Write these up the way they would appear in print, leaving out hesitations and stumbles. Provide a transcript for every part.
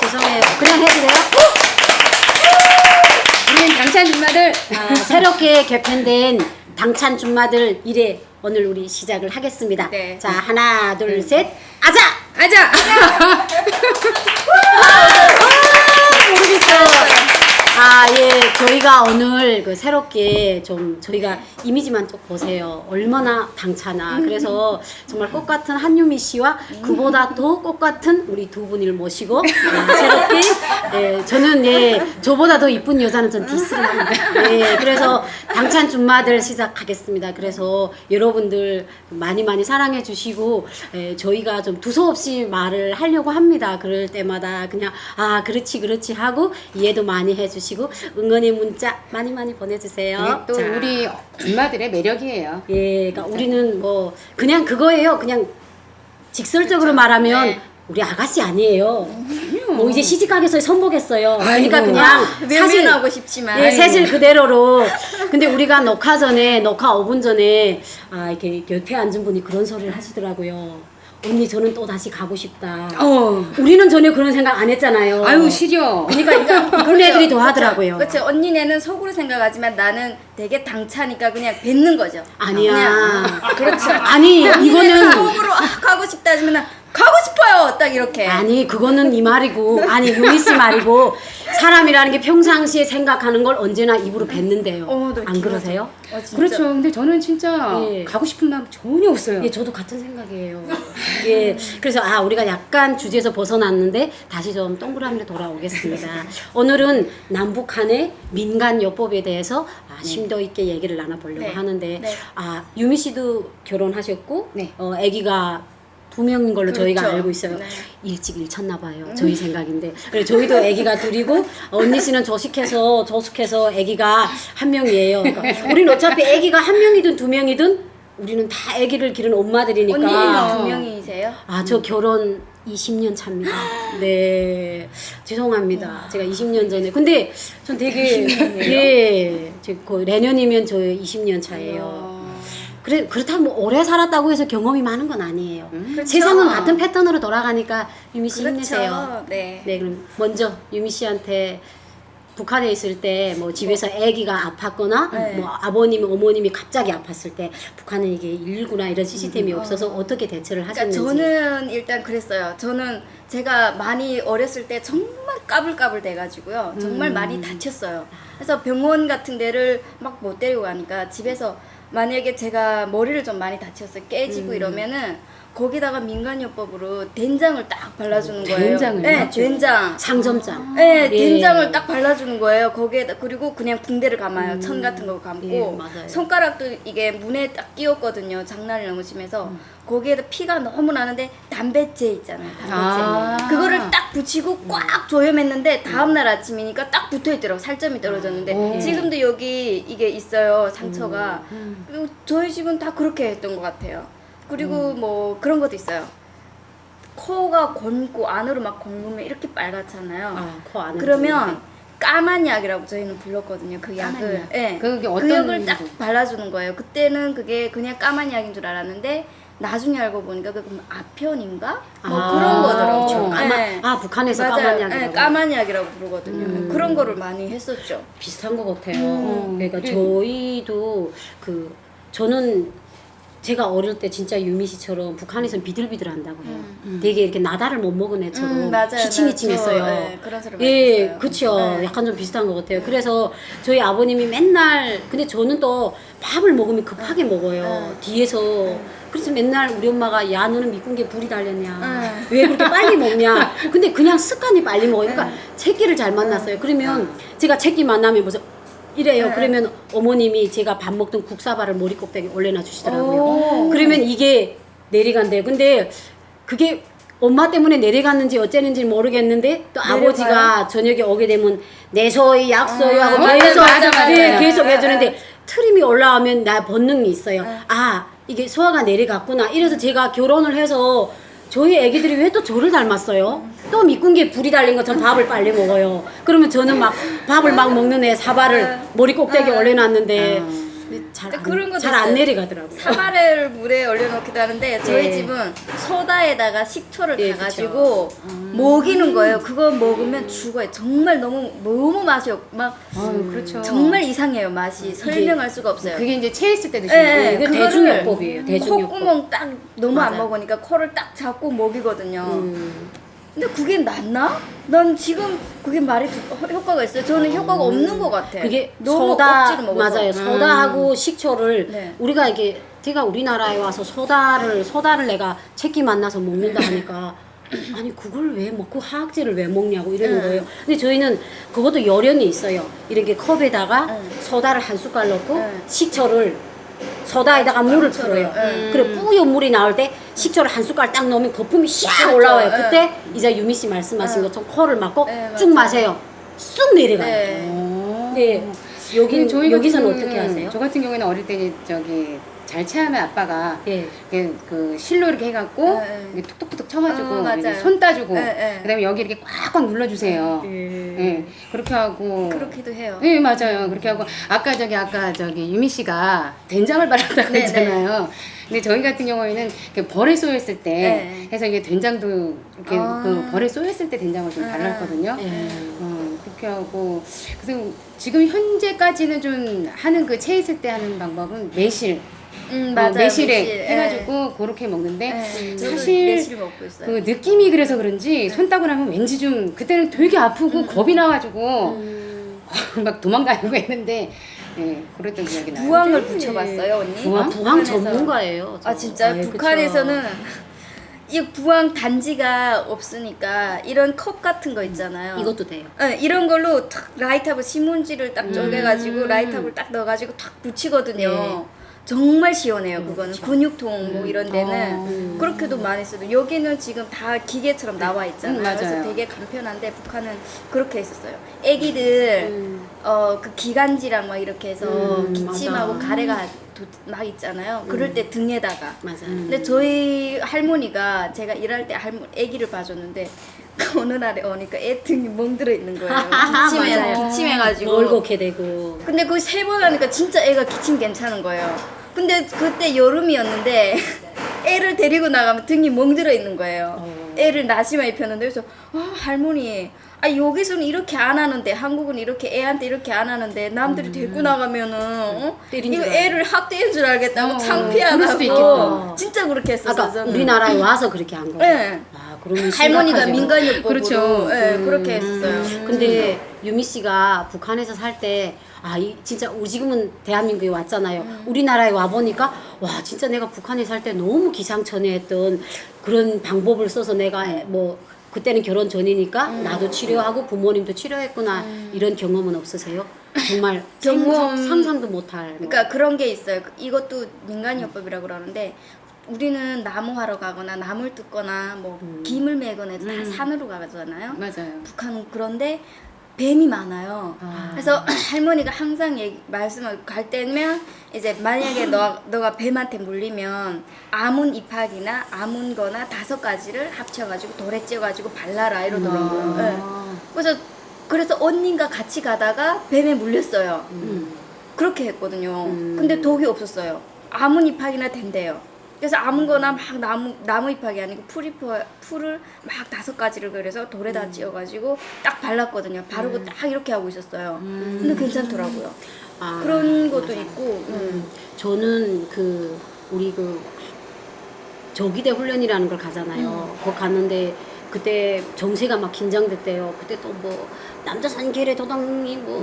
죄송해요. 그냥 해도 돼요? 우리는 당찬 준마들 새롭게 개편된 당찬 준마들 1회 오늘 우리 시작을 하겠습니다. 네. 자, 하나, 둘, 셋, 아자! 아자! 모르겠어요. 저희가 오늘 그 새롭게 좀 저희가 이미지만 좀 보세요. 얼마나 당차나. 그래서 정말 꽃 같은 한유미 씨와 그보다 더 꽃 같은 우리 두 분을 모시고 새롭게 저는 저보다 더 이쁜 여자는 전 디스를 합니다. 그래서 당찬 준마들 시작하겠습니다. 그래서 여러분들 많이 사랑해 주시고 저희가 좀 두서없이 말을 하려고 합니다. 그럴 때마다 그냥 그렇지 하고 이해도 많이 해주시고 응원의 문자 많이 보내주세요. 이게 또 자, 우리 준마들의 매력이에요. 그러니까 우리는 뭐 그냥 그거예요. 그냥 직설적으로 말하면 네. 우리 아가씨 아니에요. 뭐 이제 시집가겠어요, 선보겠어요. 그러니까 아이고. 그냥 사실 외면하고 싶지만 사실 그대로로. 근데 우리가 녹화 5분 전에 이렇게 옆에 앉은 분이 그런 소리를 하시더라고요. 언니 저는 또 다시 가고 싶다. 우리는 전혀 그런 생각 안 했잖아요. 아유 시려. 그러니까 그런 애들이 더 하더라고요. 그렇죠. 언니네는 속으로 생각하지만 나는 되게 당차니까 그냥 뱉는 거죠. 아니야. 그렇죠. 아니 이거는 속으로 가고 싶다 하지만 가고 싶어요. 딱 이렇게. 아니 그거는 이 말이고 유미 씨 말이고 사람이라는 게 평상시에 생각하는 걸 언제나 입으로 뱉는데요. 너 안 기분 그러세요? 진짜. 그렇죠. 근데 저는 진짜 예. 가고 싶은 마음 전혀 없어요. 저도 같은 생각이에요. 그래서 우리가 약간 주제에서 벗어났는데 다시 좀 동그라미로 돌아오겠습니다. 오늘은 남북한의 민간요법에 대해서 심도 있게 얘기를 나눠보려고 네. 하는데 네. 유미 씨도 결혼하셨고 네. 아기가 2명인 걸로 저희가 그렇죠. 알고 있어요. 네. 일찍 일쳤나 봐요. 저희 생각인데. 그래 저희도 아기가 둘이고 언니 씨는 조숙해서 아기가 1명이에요. 그러니까 우리는 어차피 아기가 1명이든 2명이든 우리는 다 아기를 기른 엄마들이니까. 언니는 2명이세요? 저 결혼 20년 차입니다. 네. 죄송합니다. 제가 20년 전에. 근데 전 되게 내년이면 저 20년 차예요. 그렇다고 뭐 오래 살았다고 해서 경험이 많은 건 아니에요. 그렇죠. 세상은 같은 패턴으로 돌아가니까 유미 씨 그렇죠. 힘내세요. 네. 그럼 먼저 유미 씨한테 북한에 있을 때 뭐 집에서 아기가 아팠거나 네. 뭐 아버님, 어머님이 갑자기 아팠을 때 북한은 이게 119나 이런 시스템이 없어서 어떻게 대처를 하셨는지. 그러니까 저는 일단 그랬어요. 저는 제가 많이 어렸을 때 정말 까불까불 돼가지고요. 정말 많이 다쳤어요. 그래서 병원 같은 데를 막 못 데리고 가니까 집에서 만약에 제가 머리를 좀 많이 다쳤어요. 깨지고 이러면은 거기다가 민간요법으로 된장을 딱 발라주는 거예요. 된장을요? 네, 된장. 상점장. 네, 예. 된장을 딱 발라주는 거예요. 거기에다 그리고 그냥 붕대를 감아요. 천 같은 거 감고 예, 맞아요. 손가락도 이게 문에 딱 끼웠거든요. 장난이 너무 심해서 거기에다 피가 너무 나는데 담배채 있잖아요. 담배채 그거를 딱 붙이고 꽉 조여맸는데 다음날 아침이니까 딱 붙어있더라고. 살점이 떨어졌는데 지금도 여기 이게 있어요. 상처가. 그리고 저희 집은 다 그렇게 했던 것 같아요. 그리고 뭐 그런 것도 있어요. 코가 권고 안으로 막 권으면 이렇게 빨갛잖아요. 코 안에 그러면 까만 약이라고 저희는 불렀거든요. 그 약을. 약. 네. 그게 그 어떤 약을 딱 발라주는 거예요. 그때는 그게 그냥 까만 약인 줄 알았는데 나중에 알고 보니까 그 아편인가? 뭐 그런 거더라고요. 그렇죠. 네. 북한에서 맞아요. 까만 약이라고. 네, 까만 약이라고 부르거든요. 그런 거를 많이 했었죠. 비슷한 것 같아요. 그러니까 저희도 저는 제가 어릴 때 진짜 유미 씨처럼 북한에서는 비들비들한다고요. 되게 이렇게 나다를 못 먹은 애처럼 맞아요. 기침기침했어요. 네, 그런 소리 많이 했어요. 그렇죠. 네. 약간 좀 비슷한 것 같아요. 그래서 저희 아버님이 맨날 근데 저는 또 밥을 먹으면 급하게 먹어요. 뒤에서 그래서 맨날 우리 엄마가 야 너는 미군게 불이 달렸냐 왜 그렇게 빨리 먹냐 근데 그냥 습관이 빨리 먹어요. 그러니까 새끼를 잘 만났어요. 그러면 제가 새끼 만나면 무슨 이래요. 그러면 어머님이 제가 밥 먹던 국사발을 머리 꼭대기에 올려놔 주시더라고요. 그러면 이게 내려간대요. 근데 그게 엄마 때문에 내려갔는지 어째는지 모르겠는데 또 아버지가 저녁에 오게 되면 내소이 약소이 하고 계속 맞아. 계속 해주는데 트림이 올라오면 나 본능이 있어요. 이게 소화가 내려갔구나. 이래서 제가 결혼을 해서 저희 애기들이 왜 또 저를 닮았어요? 또 미군기에 불이 달린 것처럼 밥을 빨리 먹어요. 그러면 저는 막 밥을 막 먹는 애 사발을 머리 꼭대기에 올려놨는데 그런 것도 잘 안 있어요. 내려가더라고요. 사발을 물에 얼려놓기도 하는데 저희 네. 집은 소다에다가 식초를 네, 타가지고 먹이는 거예요. 그거 먹으면 죽어요. 정말 너무 맛이 막 그렇죠. 정말 이상해요. 맛이 설명할 수가 없어요. 그게 이제 체했을 때 드시는 네, 거예요. 이거 그거를 대중요법이에요. 대중요법. 콧구멍 딱 너무 안 맞아요. 먹으니까 코를 딱 잡고 먹이거든요. 근데 그게 낫나? 난 지금 그게 말이 효과가 있어요. 저는 효과가 없는 것 같아. 그게 너무 소다 억지로 먹어서. 맞아요. 소다하고 식초를 네. 우리가 이게 제가 우리나라에 와서 소다를 내가 채끼 만나서 먹는다 하니까 아니 그걸 왜 먹고 화학제를 왜 먹냐고 이러는 거예요. 근데 저희는 그것도 요령이 있어요. 이렇게 컵에다가 소다를 한 숟갈 넣고 식초를 소다에다가 물을 풀어요. 그래 뿌연 물이 나올 때 식초를 한 숟갈 딱 넣으면 거품이 샥 올라와요. 그때 이제 유미 씨 말씀하신 것처럼 코를 막고 쭉 마세요. 쑥 내려가요. 네. 여기서는 어떻게 하세요? 저 같은 경우에는 어릴 때 저기 잘 체하면 아빠가 예. 그 실로 이렇게 해갖고 네. 이렇게 톡톡톡 쳐가지고 맞아요. 이렇게 손 따주고 네. 그다음에 여기 이렇게 꽉꽉 눌러주세요. 예. 그렇게 하고 그렇게도 해요. 네 맞아요. 그렇게 하고 아까 저기 유미 씨가 된장을 바른다고 네, 했잖아요. 근데 저희 같은 경우에는 그 벌에 쏘였을 때 네. 해서 이게 된장도 이렇게 그 벌에 쏘였을 때 된장을 좀 발랐거든요. 예. 그렇게 하고 그래서 지금 현재까지는 좀 하는 그 체했을 때 하는 방법은 매실. 맞아요. 매실에 매실. 해가지고 그렇게 먹는데 저도 사실 매실 먹고 있어요. 그 느낌이 그래서 그런지 손 따고 나면 왠지 좀 그때는 되게 아프고 겁이 나가지고 막 도망다니고 했는데 예, 그랬던 기억이 나요. 부항을 붙여봤어요, 언니? 부항? 부항 북한에서. 전문가예요. 저. 아 진짜 예, 북한에서는 이 부항 단지가 없으니까 이런 컵 같은 거 있잖아요. 이것도 돼요. 네, 이런 걸로 탁 라이트하고 신문지를 딱 쪼개가지고 라이트하고 딱 넣어가지고 탁 붙이거든요. 네. 정말 시원해요. 그거는 근육통 뭐 이런 데는 어. 그렇게도 많이 쓰고 여기는 지금 다 기계처럼 나와 있잖아요. 맞아요. 그래서 되게 간편한데 북한은 그렇게 했었어요. 애기들 그 기관지랑 막 이렇게 해서 기침하고 맞아. 가래가 막 있잖아요. 그럴 때 등에다가. 맞아요. 근데 저희 할머니가 제가 일할 때 애기를 봐줬는데 그 어느 날에 오니까 애 등이 멍들어 있는 거예요. 맞아요. 기침해가지고. 멀겋게 되고. 근데 그 3번 하니까 진짜 애가 기침 괜찮은 거예요. 근데 그때 여름이었는데 애를 데리고 나가면 등이 멍들어 있는 거예요. 애를 나시마 입혔는데 그래서 할머니 여기서는 이렇게 안 하는데 한국은 이렇게 애한테 이렇게 안 하는데 남들이 데리고 나가면은 때린 이거 줄 알아요. 애를 학대인 줄 알겠다고 그럴 수도 창피하다고 있겠다. 진짜 그렇게 했었어요. 아까 저는. 우리나라에 와서 그렇게 한 거죠. 네. 아, 그러면 할머니가 심각하죠. 민간요법으로 그렇죠. 그렇게 했었어요. 근데 유미 씨가 북한에서 살 때 진짜 지금은 대한민국에 왔잖아요. 우리나라에 와 보니까 와 진짜 내가 북한에 살 때 너무 기상천외했던 그런 방법을 써서 내가 뭐 그때는 결혼 전이니까 나도 치료하고 부모님도 치료했구나 이런 경험은 없으세요? 정말 상상도 못할. 그러니까 그런 게 있어요. 이것도 민간요법이라고 그러는데 우리는 나무 하러 가거나 나무를 뜯거나 뭐 김을 매거나 해도 다 산으로 가잖아요. 맞아요. 북한은 그런데 뱀이 많아요. 그래서 할머니가 항상 말씀을 갈 때면 이제 만약에 너가 뱀한테 물리면 아문 이파기나 아문거나 5가지를 합쳐가지고 돌에 찧어가지고 발라라 이러더라고요. 네. 그래서 언니가 같이 가다가 뱀에 물렸어요. 그렇게 했거든요. 근데 독이 없었어요. 아문 이파기나 된대요. 그래서 아무거나 막 나무 잎하기 아니고 풀을 막 5가지를 그래서 돌에다 찧어가지고 딱 발랐거든요. 바르고 딱 이렇게 하고 있었어요. 근데 괜찮더라고요. 그런 것도 맞아요. 있고. 저는 우리 저기대 훈련이라는 걸 가잖아요. 거기 갔는데 그때 정세가 막 긴장됐대요. 그때 또 뭐 남자 산계래 도당이 뭐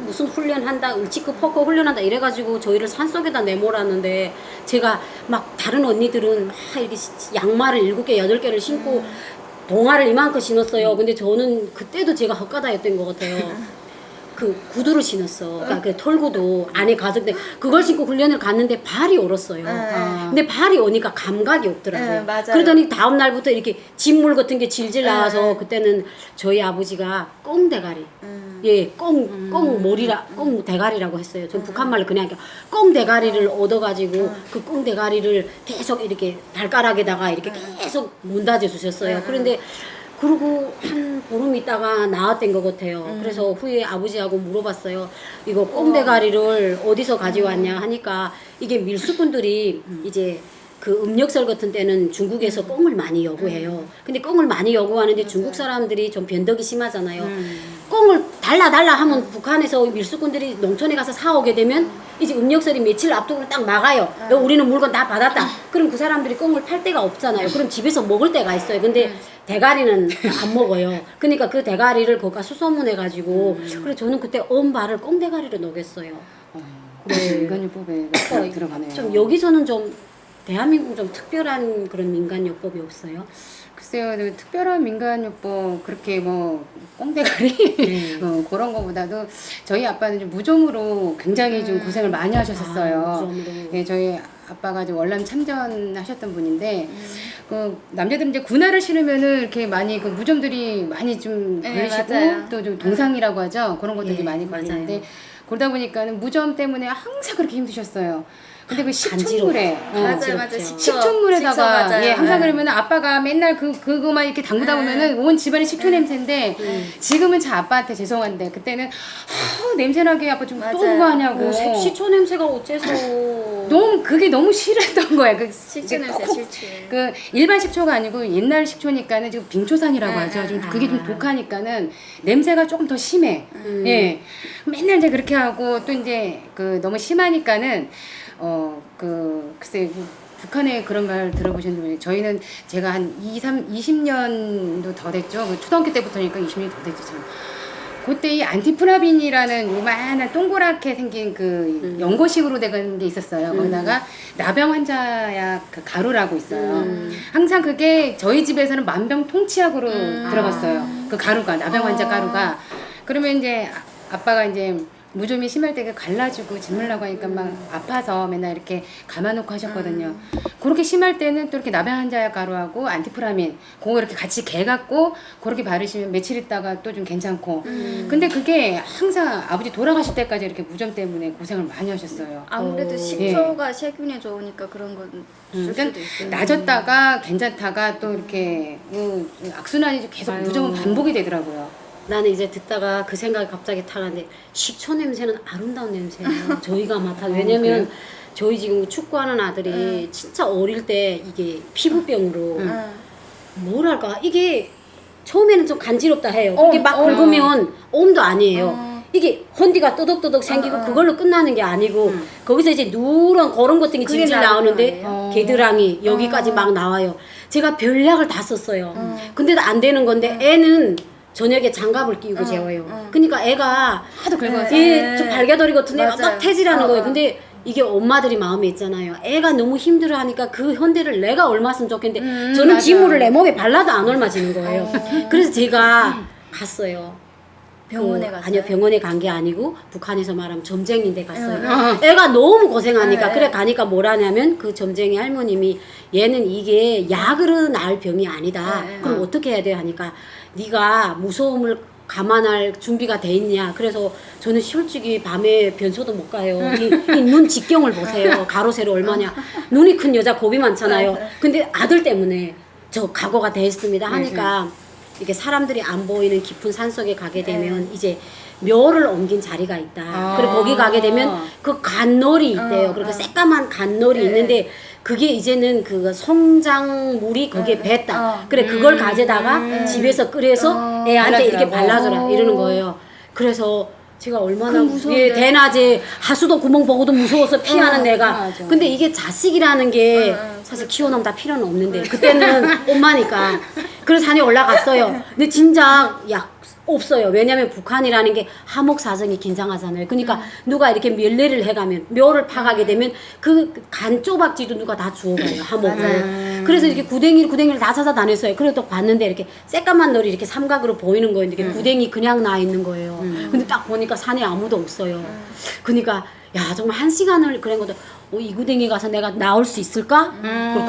무슨 훈련한다, 을지크 퍼커 훈련한다 이래가지고 저희를 산속에다 내몰았는데 제가 막 다른 언니들은 막 이렇게 양말을 7개, 8개를 신고 동화를 이만큼 신었어요. 근데 저는 그때도 제가 헛가다였던 것 같아요. 그 구두를 신었어. 그러니까 그 털구두 안에 가죽인데 그걸 신고 훈련을 갔는데 발이 얼었어요. 근데 발이 오니까 감각이 없더라고요. 맞아요. 그러더니 다음 날부터 이렇게 진물 같은 게 질질 나와서 그때는 저희 아버지가 꽁대가리, 꽁 머리라, 꽁 대가리라고 했어요. 전 북한말로 그냥 꽁 대가리를 얻어가지고 그 꽁 대가리를 계속 이렇게 발가락에다가 이렇게 계속 문다져 주셨어요. 그런데 그리고 한 보름 있다가 나왔던 것 같아요. 그래서 후에 아버지하고 물어봤어요. 이거 꽁대가리를 어디서 가져왔냐 하니까 이게 밀수꾼들이 이제 그 음력설 같은 때는 중국에서 꽁을 많이 요구해요. 근데 꽁을 많이 요구하는데 중국 사람들이 좀 변덕이 심하잖아요. 꽁을 달라 하면 북한에서 밀수꾼들이 농촌에 가서 사오게 되면 이제 음력설이 며칠 앞두고 딱 막아요. 우리는 물건 다 받았다. 그럼 그 사람들이 꽁을 팔 데가 없잖아요. 그럼 집에서 먹을 때가 있어요. 근데 대가리는 안 먹어요. 그러니까 그 대가리를 거기가 수소문해가지고 그래서 저는 그때 엄발을 꽁대가리로 녹였어요. 네. 민간요법에 들어가네요. 좀 여기서는 좀 대한민국 좀 특별한 그런 민간요법이 없어요? 글쎄요, 그 특별한 민간요법 그렇게 뭐 꽁대가리 그런 거보다도 저희 아빠는 좀 무좀으로 굉장히 좀 고생을 많이 하셨었어요. 무좀으로. 네, 저희 아빠가 좀 월남 참전하셨던 분인데 그 남자들 이제 군화를 신으면은 이렇게 많이 그 무좀들이 많이 좀 걸리시고 맞아요. 또 좀 동상이라고 하죠. 그런 것들이 예, 많이 맞아요. 걸리는데 그러다 보니까는 무좀 때문에 항상 그렇게 힘드셨어요. 근데 그 간지러워. 식초물에 맞아요. 식초 식초물에다가 맞아요. 예 항상 그러면 아빠가 맨날 그거만 이렇게 담그다 보면은 온 집안이 식초 냄새인데 지금은 제 아빠한테 죄송한데 그때는 냄새나게 아빠 좀 또 맞아요. 그거 하냐고 뭐 시초 냄새가 어째서 너무 그게 너무 싫었던 거야. 그 식초 이게 냄새 콕 싫지. 그 일반 식초가 아니고 옛날 식초니까는 지금 빙초산이라고 하죠. 좀 그게 좀 독하니까는 냄새가 조금 더 심해. 예, 맨날 이제 그렇게 하고 또 이제 그 너무 심하니까는 글쎄 북한에 그런 말 들어보신 분이 저희는 제가 한 20년도 더 됐죠. 그 초등학교 때부터니까 20년이 더 됐죠. 참. 그때 이 안티프라빈이라는 요만한 동그랗게 생긴 그 연고식으로 된 게 있었어요. 거기다가 나병 환자약 그 가루라고 있어요. 항상 그게 저희 집에서는 만병통치약으로 들어갔어요. 그 가루가 나병 환자 가루가. 그러면 이제 아빠가 이제 무좀이 심할 때 갈라주고 짓물라고 하니까 막 아파서 맨날 이렇게 감아놓고 하셨거든요. 그렇게 심할 때는 또 이렇게 나병 환자약 가루하고 안티프라민 그거 이렇게 같이 개갖고 그렇게 바르시면 며칠 있다가 또 좀 괜찮고. 근데 그게 항상 아버지 돌아가실 때까지 이렇게 무좀 때문에 고생을 많이 하셨어요. 아무래도 식초가 세균에 좋으니까 그런 건 있을 그러니까 수도 있어요. 낮았다가 괜찮다가 또 이렇게 악순환이 계속 무조건 반복이 되더라고요. 나는 이제 듣다가 그 생각이 갑자기 타는데 식초 냄새는 아름다운 냄새예요. 저희가 맡아. 왜냐면 저희 지금 축구하는 아들이 진짜 어릴 때 이게 피부병으로 뭐랄까 이게 처음에는 좀 간지럽다 해요. 그게 막 긁으면 옴도 아니에요. 이게 헌디가 뜨덕뜨덕 생기고 그걸로 끝나는 게 아니고 거기서 이제 누런 거름 같은 게 그게 질질 나오는데 나는 개드랑이 여기까지 막 나와요. 제가 별약을 다 썼어요. 근데도 안 되는 건데 애는 저녁에 장갑을 끼우고 재워요. 그러니까 애가 하도 긁어서. 좀 발개더리 같은 애가 맞아요. 막 태질하는 거예요. 근데 이게 엄마들이 마음에 있잖아요. 애가 너무 힘들어하니까 그 현대를 내가 얼마으면 좋겠는데 저는 맞아. 지물을 내 몸에 발라도 안 얼마지는 거예요. 그래서 제가 갔어요. 병원에 갔어요? 아니요, 병원에 간 게 아니고 북한에서 말하면 점쟁인데 갔어요. 애가 너무 고생하니까 그래 가니까 뭐라냐면 그 점쟁이 할머님이 얘는 이게 약으로 나을 병이 아니다. 그럼 어떻게 해야 돼 하니까 네가 무서움을 감안할 준비가 돼 있냐. 그래서 저는 솔직히 밤에 변소도 못 가요. 이 눈 직경을 보세요. 가로 세로 얼마냐. 눈이 큰 여자 겁이 많잖아요. 근데 아들 때문에 저 각오가 돼 있습니다 하니까 이게 사람들이 안 보이는 깊은 산속에 가게 되면 이제 묘를 옮긴 자리가 있다. 그리고 거기 가게 되면 그 간놀이 있대요. 그리고 새까만 간놀이 있는데 그게 이제는 그 성장물이 거기에 뱄다. 그래 그걸 가져다가 집에서 끓여서 애한테 이렇게 발라줘라 이러는 거예요. 그래서 제가 얼마나 예, 대낮에 하수도 구멍 보고도 무서워서 피하는 내가. 맞아. 근데 이게 자식이라는 게 사실 키워놓으면 다 필요는 없는데 그때는 엄마니까. 그래서 산에 올라갔어요. 근데 진짜 약 없어요. 왜냐면 북한이라는 게 하목 사정이 긴장하잖아요. 그러니까 누가 이렇게 멸례를 해가면 묘를 파가게 되면 그 간 쪼박지도 누가 다 주워가요. 하목을. 그래서 이렇게 구덩이를 다 찾아다녔어요. 그래도 봤는데 이렇게 새까만 널이 이렇게 삼각으로 보이는 거예요. 이렇게 구덩이 그냥 나 있는 거예요. 근데 딱 보니까 산에 아무도 없어요. 그러니까 야 정말 1시간을 그런 것도 이 구덩이 가서 내가 나올 수 있을까?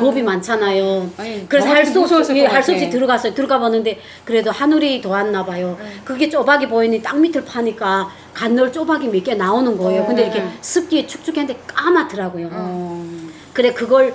겁이 많잖아요. 아니, 그래서 할 수 무서웠을 없이 것 할 수 같아. 없이 들어갔어요. 들어가 봤는데 그래도 하늘이 도왔나 봐요. 그게 쪼박이 보이니 땅 밑을 파니까 간널 쪼박이 몇 개 나오는 거예요. 근데 이렇게 습기에 축축했는데 까맣더라고요. 그래 그걸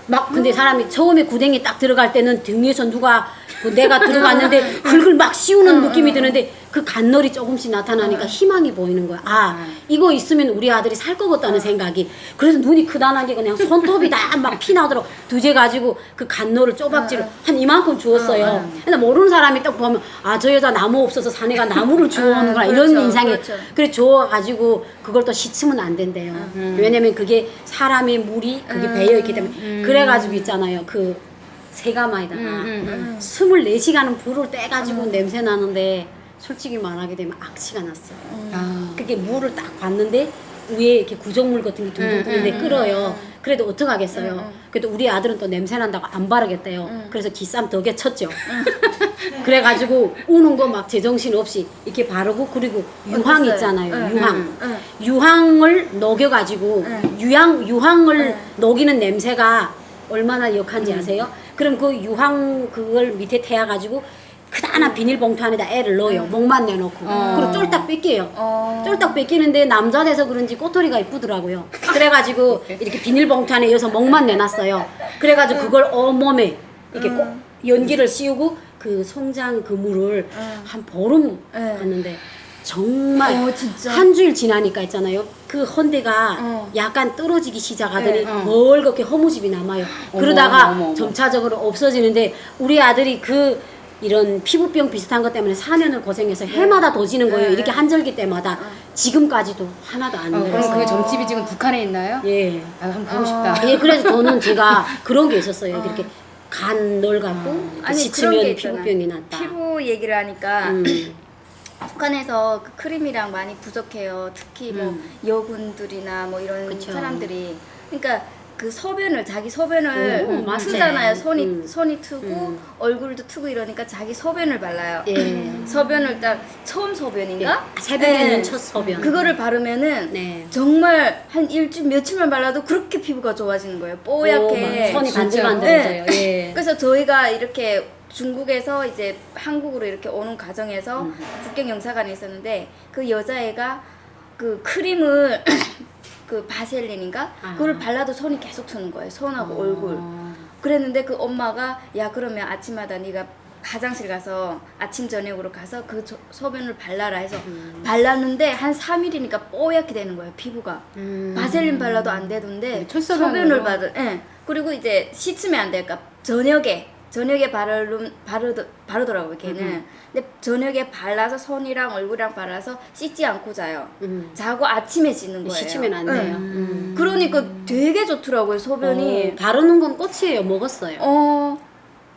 막 근데 사람이 처음에 구덩이 딱 들어갈 때는 등 위에서 누가 내가 들어갔는데 흙을 막 씌우는 느낌이 드는데 그 간널이 조금씩 나타나니까 희망이 보이는 거야. 아, 이거 있으면 우리 아들이 살 거겠다는 생각이. 그래서 눈이 크다는 그냥 손톱이 다 막 피 나도록 두제 가지고 그 간널을 쪼박지를 한 이만큼 주었어요. 근데 모르는 사람이 딱 보면 아, 저 여자 나무 없어서 사내가 나무를 주워오는구나 이런 그렇죠, 인상이. 그렇죠. 그래 줘가지고 그걸 또 씻으면 안 된대요. 왜냐면 그게 사람의 물이 그게 배어 있기 때문에. 그래가지고 있잖아요. 그 세가마에다가 24시간은 불을 떼가지고 냄새 나는데 솔직히 말하게 되면 악취가 났어요. 그게 물을 딱 봤는데 위에 이렇게 구정물 같은 게 둥둥 뜨는데 끓어요. 그래도 어떡하겠어요. 그래도 우리 아들은 또 냄새 난다고 안 바르겠대요. 그래서 기쌈 덕에 쳤죠. 그래가지고 우는 거 막 제정신 없이 이렇게 바르고 그리고 유황 어땠어요? 있잖아요. 유황. 유황을 녹여가지고 유황을 녹이는 냄새가 얼마나 역한지 아세요? 그럼 그 유황 그걸 밑에 태워가지고 크다란 비닐봉투 안에다 애를 넣어요. 목만 내놓고. 그리고 쫄딱 뺏겨요. 쫄딱 뺏기는데 남자 돼서 그런지 꼬투리가 이쁘더라고요. 그래가지고 이렇게 비닐봉투 안에 여서 목만 내놨어요. 그래가지고 그걸 온몸에 이렇게 꼭 연기를 씌우고 그 송장 그 물을 한 보름 갔는데 정말 진짜? 한 주일 지나니까 있잖아요. 그 헌데가 약간 떨어지기 시작하더니 멀겋게 허무집이 남아요. 그러다가 어머. 점차적으로 없어지는데 우리 아들이 그 이런 피부병 비슷한 것 때문에 4년을 고생해서 해마다 도지는 거예요. 이렇게 한절기 때마다 지금까지도 하나도 안 그럼 늘었어요. 그 점집이 지금 북한에 있나요? 예. 아, 한번 보고 싶다. 예, 그래서 저는 제가 그런 게 있었어요. 이렇게 간널 갖고 아니 그런 게 지치면 있잖아요. 피부병이 났다. 피부 얘기를 하니까 음. 북한에서 그 크림이랑 많이 부족해요. 특히 뭐 여군들이나 뭐 이런 그쵸. 사람들이. 그러니까 그 소변을 자기 소변을 맞지. 트잖아요. 손이 트고 얼굴도 트고 이러니까 자기 소변을 발라요. 예. 소변을 딱 처음 소변인가? 새벽에는 네. 첫 소변. 그거를 바르면은 네. 정말 한 일주일 며칠만 발라도 그렇게 피부가 좋아지는 거예요. 뽀얗게. 손이 진짜. 반질반질해져요. 예. 그래서 저희가 이렇게 중국에서 이제 한국으로 이렇게 오는 과정에서 국경 영사관에 있었는데 그 여자애가 그 크림을 그 바셀린인가? 그걸 발라도 손이 계속 트는 거예요. 손하고 얼굴. 그랬는데 그 엄마가 야 그러면 아침마다 네가 화장실 가서 아침 저녁으로 가서 그 소변을 발라라 해서 발랐는데 한 3일이니까 뽀얗게 되는 거예요. 피부가. 바셀린 발라도 안 되던데 첫 소변으로? 소변을 예. 그리고 이제 씻으면 안 될까? 저녁에 바르더라고요, 걔는. 근데 저녁에 발라서 손이랑 얼굴이랑 발라서 씻지 않고 자요. 자고 아침에 씻는 거예요. 씻으면 안 돼요. 그러니까 되게 좋더라고요, 소변이. 바르는 건 꽃이에요. 먹었어요.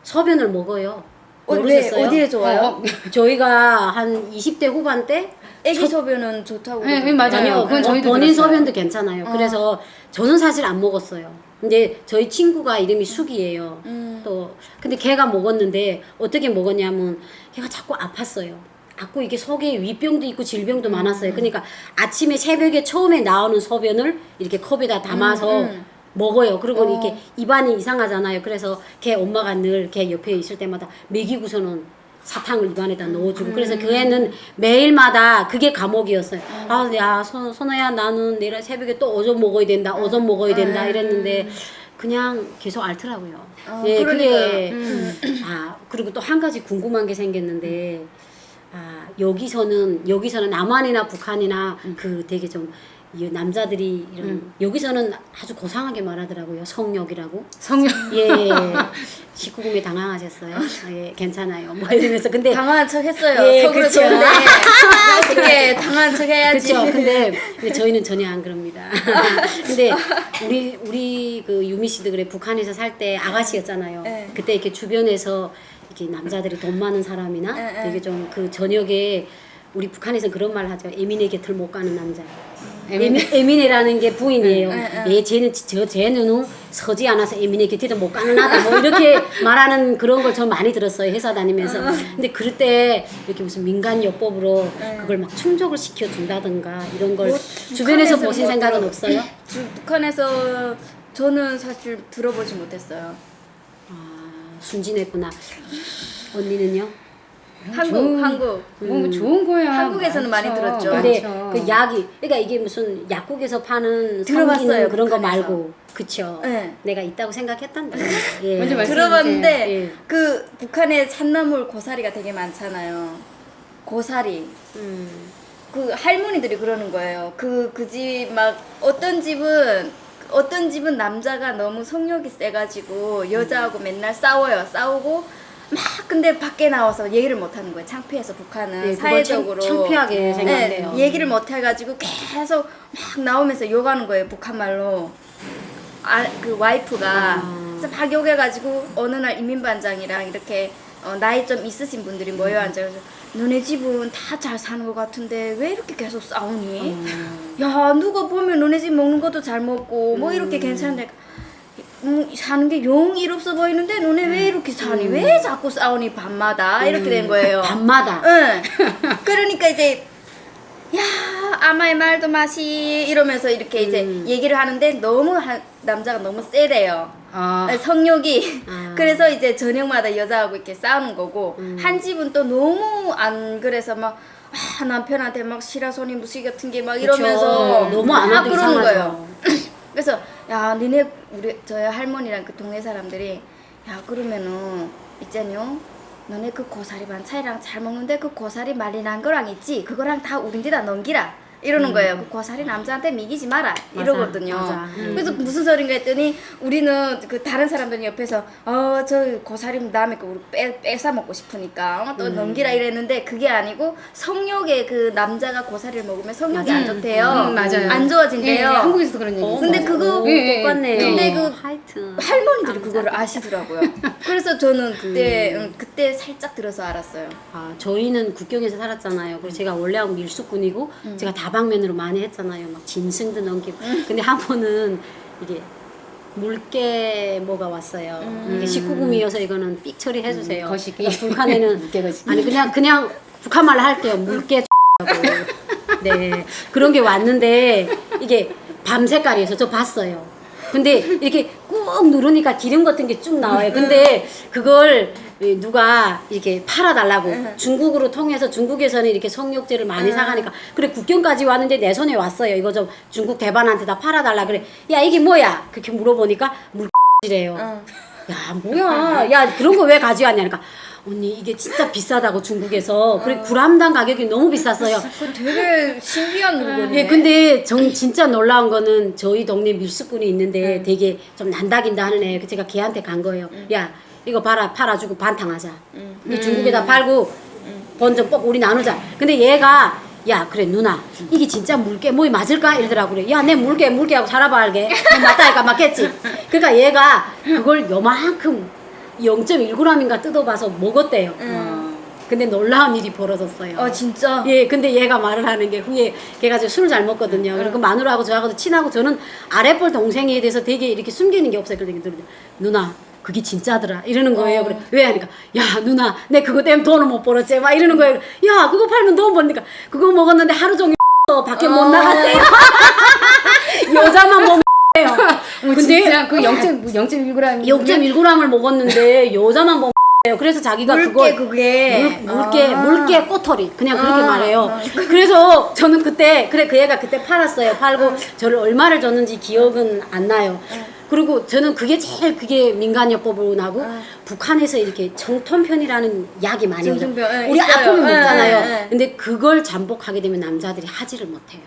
소변을 먹어요. 모르셨어요? 어디에 좋아요? 저희가 한 20대 후반 때 애기 소변은 좋다고. 네, 그러더라고요. 맞아요. 아니요, 그건 저희도 본인 들었어요. 소변도 괜찮아요. 그래서 저는 사실 안 먹었어요. 근데 저희 친구가 이름이 숙이에요. 또 근데 걔가 먹었는데 어떻게 먹었냐면 걔가 자꾸 아팠어요. 아고 이게 속에 위병도 있고 질병도 많았어요. 그러니까 아침에 새벽에 처음에 나오는 소변을 이렇게 컵에다 담아서 먹어요. 그리고 이렇게 입안이 이상하잖아요. 그래서 걔 엄마가 늘 걔 옆에 있을 때마다 먹이고서는 사탕을 입안에다 넣어주고 그래서 그 애는 매일마다 그게 과목이었어요. 아, 야, 선아야, 나는 내일 새벽에 또 오전 먹어야 된다, 오전 먹어야 된다 이랬는데 그냥 계속 앓더라고요. 예, 그게 그리고 또 한 가지 궁금한 게 생겼는데 여기서는 남한이나 북한이나 그 되게 좀 이 남자들이 이런 여기서는 아주 고상하게 말하더라고요. 성욕이라고. 성형. 예. 19금에 당황하셨어요? 예, 괜찮아요. 뭐 이러면서 근데 당황한 척 했어요. 예, 속으로 그쵸. 좋은데 어떻게 당황한 척 해야지. 그렇죠. 근데 저희는 전혀 안 그럽니다. 근데 우리 그 유미 씨도 그래 북한에서 살 때 아가씨였잖아요. 네. 그때 이렇게 주변에서 이렇게 남자들이 돈 많은 사람이나 네, 되게 좀 그 저녁에 우리 북한에서는 그런 말 하죠. 에미네 곁을 못 가는 남자. 에미네라는 게 부인이에요. 예, 쟤는 서지 않아서 에미네 곁에도 못 가는 아다. 뭐 이렇게 말하는 그런 걸 저 많이 들었어요. 회사 다니면서. 근데 그럴 때 이렇게 무슨 민간요법으로 그걸 막 충족을 시켜준다든가 이런 걸 주변에서 북한에서 보신 뭐 생각은 들어- 없어요? 북한에서 저는 사실 들어보지 못했어요. 순진했구나. 언니는요? 한국. 뭐 좋은 거야. 한국에서는 많이 들었죠. 근데 많죠. 그 약이 그러니까 이게 무슨 약국에서 파는 들어봤어요, 성기는 그런 거 북한에서. 말고 그쵸? 네. 내가 있다고 생각했단다. 예. 먼저 말씀- 들어봤는데 예. 그 북한에 산나물 고사리가 되게 많잖아요. 고사리. 그 할머니들이 그러는 거예요. 그 집 막 어떤 집은 남자가 너무 성욕이 세가지고 여자하고 맨날 싸우고 막 근데 밖에 나와서 얘기를 못 하는 거예요. 창피해서 북한은 네, 그걸 사회적으로 창피하게 생각해요. 네, 얘기를 못 해가지고 계속 막 나오면서 욕하는 거예요. 북한 말로. 그 와이프가 그래서 막 욕해가지고 어느 날 이민반장이랑 이렇게 나이 좀 있으신 분들이 모여 앉아서 너네 집은 다 잘 사는 것 같은데 왜 이렇게 계속 싸우니? 야 누가 보면 너네 집 먹는 것도 잘 먹고 뭐 이렇게 괜찮은데 사는 게 영 일 없어 보이는데 너네 왜 이렇게 사니? 왜 자꾸 싸우니 밤마다? 이렇게 된 거예요. 밤마다. 응. 그러니까 이제 야 아마의 말도 마시 이러면서 이렇게 이제 얘기를 하는데 너무 남자가 너무 세대요. 아. 성욕이. 아. 그래서 이제 저녁마다 여자하고 이렇게 싸우는 거고 한 집은 또 너무 안 그래서 막 남편한테 막 시라소니 무시 같은 게 막 이러면서 너무 안 막 해도 그러는 이상하죠. 거예요. 그래서 야 니네 저희 할머니랑 그 동네 사람들이 야 그러면은 있잖요 너네 그 고사리 반찬이랑 잘 먹는데 그 고사리 말리 난 거랑 있지 그거랑 다 우린 데다 넘기라 이러는 거예요. 그 고사리 남자한테 미기지 마라 맞아, 이러거든요. 맞아. 그래서 무슨 소린가 했더니 우리는 그 다른 사람들 옆에서 저 고사리 남의 거 우리 뺏어 먹고 싶으니까 또 넘기라 이랬는데 그게 아니고 성욕에 그 남자가 고사리를 먹으면 성욕이 안 좋대요. 맞아요. 안 좋아진대요. 예, 한국에서도 그런 얘기. 근데 그거 똑같네요. 근데 그 하여튼 할머니들이 그거를 아시더라고요. 그래서 저는 그때 살짝 들어서 알았어요. 아, 저희는 국경에서 살았잖아요. 그리고 제가 원래하고 밀수꾼이고 제가 다방면으로 많이 했잖아요. 막 짐승도 넘기고. 근데 한 번은 이게 물개 뭐가 왔어요. 이게 19금이어서 이거는 삑 처리해 주세요. 거시기. 그러니까 북한에는 물개 거시기. 아니 그냥 북한 말로 할게요. 물개 하고. 네. 그런 게 왔는데 이게 밤 색깔이어서 저 봤어요. 근데 이렇게 꾹 누르니까 기름 같은 게 쭉 나와요. 근데 그걸 누가 이렇게 팔아달라고 중국으로 통해서 중국에서는 이렇게 성욕제를 많이 사가니까 그래 국경까지 왔는데 내 손에 왔어요. 이거 좀 중국 대반한테 다 팔아달라 그래. 야 이게 뭐야? 그렇게 물어보니까 물이래요. 야 뭐야? 야 그런 거 왜 가져왔냐니까. 언니 이게 진짜 비싸다고 중국에서 그래 그람당 가격이 너무 비쌌어요. 그 되게 신기한 물건이네. 예, 근데 진짜 놀라운 거는 저희 동네 밀수꾼이 있는데 되게 좀 난다긴다 하는 애. 제가 걔한테 간 거예요. 야, 이거 팔아주고 반탕하자. 이 중국에다 팔고 번 좀 꼭 우리 나누자. 근데 얘가 야, 그래 누나 이게 진짜 물개 뭐이 맞을까? 이러더라고. 그래. 야, 내 물개하고 살아봐 알게. 맞다니까 맞겠지. 그러니까 얘가 그걸 요만큼 0.1g인가 뜯어봐서 먹었대요. 근데 놀라운 일이 벌어졌어요. 진짜? 예, 근데 얘가 말을 하는 게 후에 걔가 술을 잘 먹거든요. 그리고 마누라하고 저하고도 친하고 저는 아랫볼 동생에 대해서 되게 이렇게 숨기는 게 없어요. 그러더니 누나 그게 진짜더라 이러는 거예요. 그래 왜 하니까 야 누나 내 그거 때문에 돈을 못 벌었지 막 이러는 거예요. 야 그거 팔면 돈 버니까 그거 먹었는데 하루 종일 밖에 못 나갔대요. 여자만 먹 근데 진짜 그 0.1g 0.1g을 먹었는데 여자만 먹 그래서 자기가 그게 물개 꼬털이 그냥 그렇게 말해요. 그래서 저는 그때 그 애가 그때 팔았어요. 팔고 저를 얼마를 줬는지 기억은 안 나요. 그리고 저는 그게 민간요법으로 나고 북한에서 이렇게 정통편이라는 약이 많이 오죠. 정통편, 우리 있어요. 아프면 먹잖아요. 네. 근데 그걸 잠복하게 되면 남자들이 하지를 못해요.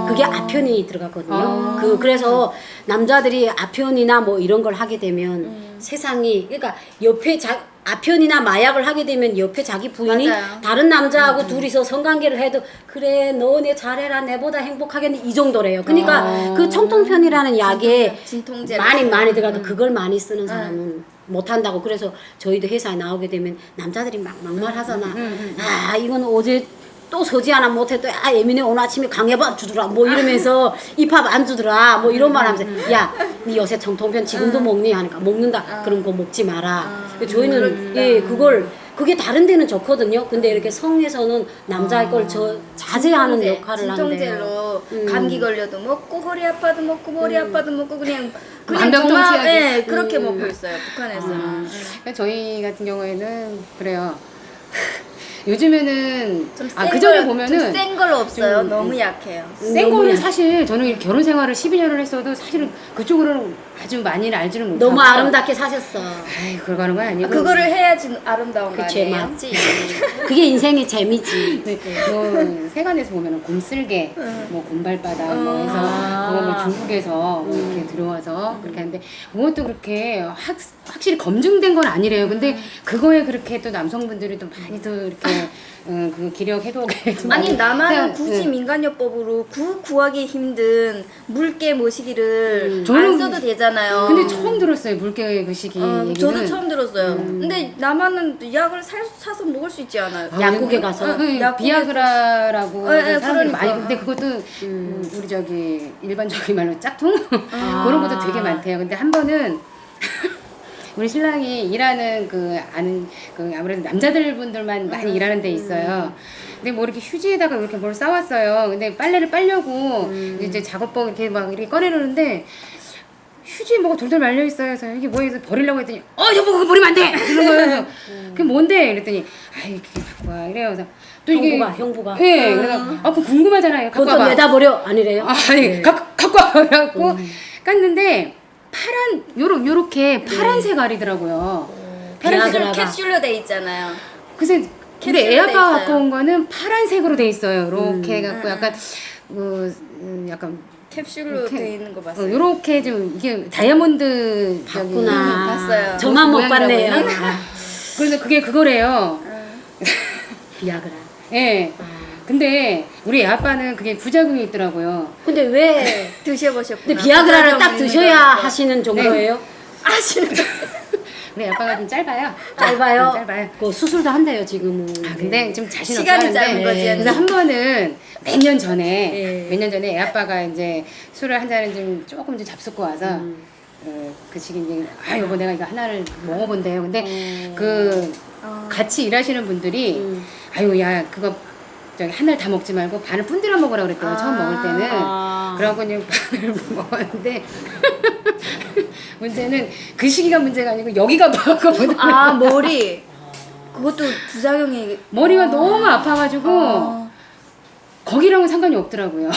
그게 아편이 들어갔거든요. 그래서 남자들이 아편이나 뭐 이런 걸 하게 되면 세상이 그러니까 옆에 아편이나 마약을 하게 되면 옆에 자기 부인이 맞아요. 다른 남자하고 둘이서 성관계를 해도 그래 너네 잘해라 내보다 행복하겠네 이 정도래요. 그러니까 그 청통편이라는 약에 진통제 많이 들어가도 그걸 많이 쓰는 사람은 못한다고. 그래서 저희도 회사에 나오게 되면 남자들이 막 막말하잖아. 아 이건 어제 또 서지 하나 못해도 예민해 오늘 아침에 강해밥 주더라 뭐 이러면서 이 밥 안 주더라 뭐 이런 말 하면서 야 니 요새 정통편 지금도 먹니 하니까 먹는다. 그럼 그거 먹지 마라. 저희는 예 그게 다른 데는 좋거든요. 근데 이렇게 성에서는 남자의 걸 자제하는 역할을 한대요. 진통제로 감기 걸려도 먹고 허리 아파도 먹고 머리 아파도 먹고 그냥 만병통치약이. 네, 그렇게 먹고 있어요 북한에서는. 그러니까 저희 같은 경우에는 그래요. 요즘에는 좀 그 전에 보면은 좀센 걸로 없어요. 좀, 너무 약해요. 센 거는 사실 저는 결혼 생활을 12년을 했어도 사실은 그쪽으로는 아주 많이는 알지는 못하고 너무 아름답게 사셨어. 아이 그러는 건 아니고 그거를 해야지 아름다운 거 그치, 아니에요? 맞지. 그게 인생의 재미지. 뭐 세간에서 보면은 곰쓸개, 뭐 곰발바닥 뭐 해서 그거 뭐 중국에서 뭐 이렇게 들어와서 그렇게 하는데 그것도 그렇게 확실히 검증된 건 아니래요. 근데 그거에 그렇게 또 남성분들이 또 많이 또 이렇게 그 기력 해독에 좀 아니 많이 나만은 생각- 굳이 민간요법으로 구하기 힘든 물개 모시기를 저는 안 써도 되잖아요. 근데 처음 들었어요 물개 그 시기 얘기는. 저도 처음 들었어요. 근데 나만은 약을 사서 먹을 수 있지 않아요? 약국에 가서. 약국에서- 비아그라라고 네, 사람들이 그러니까. 많이 근데 그것도 우리 저기 일반적인 말로 짝퉁 그런 것도 되게 많대요. 근데 한 번은 우리 신랑이 일하는 그 아는 그 아무래도 남자들 분들만 많이 일하는 데 있어요. 근데 뭐 이렇게 휴지에다가 이렇게 뭘 싸왔어요. 근데 빨래를 빨려고 이제 작업복 이렇게 막 이렇게 꺼내려는데 휴지에 뭐가 돌돌 말려 있어요. 그래서 이게 뭐야? 해서 버리려고 했더니 여보 그거 버리면 안 돼. 그런 거예요. 그래서 그게 뭔데? 그랬더니 아이 그게 갖고 와 이래요. 그래서 또 이게 형부가. 예. 그래서 그거 궁금하잖아요. 갖고 그것도 와봐. 내다 버려 아니래요? 아니 네. 갖고 와 그래갖고 깠는데 파란 요렇게 파란색 알이더라고요. 비아그라가. 캡슐로 돼 있잖아요. 그래서 우리 캡슐로 애 돼 아빠가 있어요. 갖고 온 거는 파란색으로 돼 있어요. 이렇게 해갖고 약간 약간 캡슐로 이렇게, 돼 있는 거 봤어요. 요렇게 좀 이게 다이아몬드 저기 봤구나. 봤어요. 저만 못 모양이라고 봤네요. 했나? 아, 그래서 그게 그거래요. 비아그라. 예. 근데 우리 애 아빠는 그게 부작용이 있더라고요. 근데 왜? 드셔보셨구나. 근데 비아그라를 딱 부작용 드셔야 있는 거. 하시는 정도예요? 아시는 우리 애 아빠가 좀 짧아요. 짧아요? 짧아요. 그 수술도 한대요 지금은. 근데 좀 자신 시간이 없다는데 짧은 거지, 그래서 한 번은 몇 년 전에 예. 애 아빠가 이제 술을 한 잔을 좀 조금 좀 잡숫고 와서 그 시기 이제 여보 내가 이거 하나를 먹어본대요. 근데 그 같이 일하시는 분들이 아유 야 그거 저기 하나를 다 먹지 말고 반을 분들어 먹으라 그랬대요. 처음 먹을 때는. 그러고 그냥 반을 먹었는데 문제는 그 시기가 문제가 아니고 여기가 아팠거든요. 머리. 그것도 부작용이. 머리가 너무 아파가지고 거기랑은 상관이 없더라고요.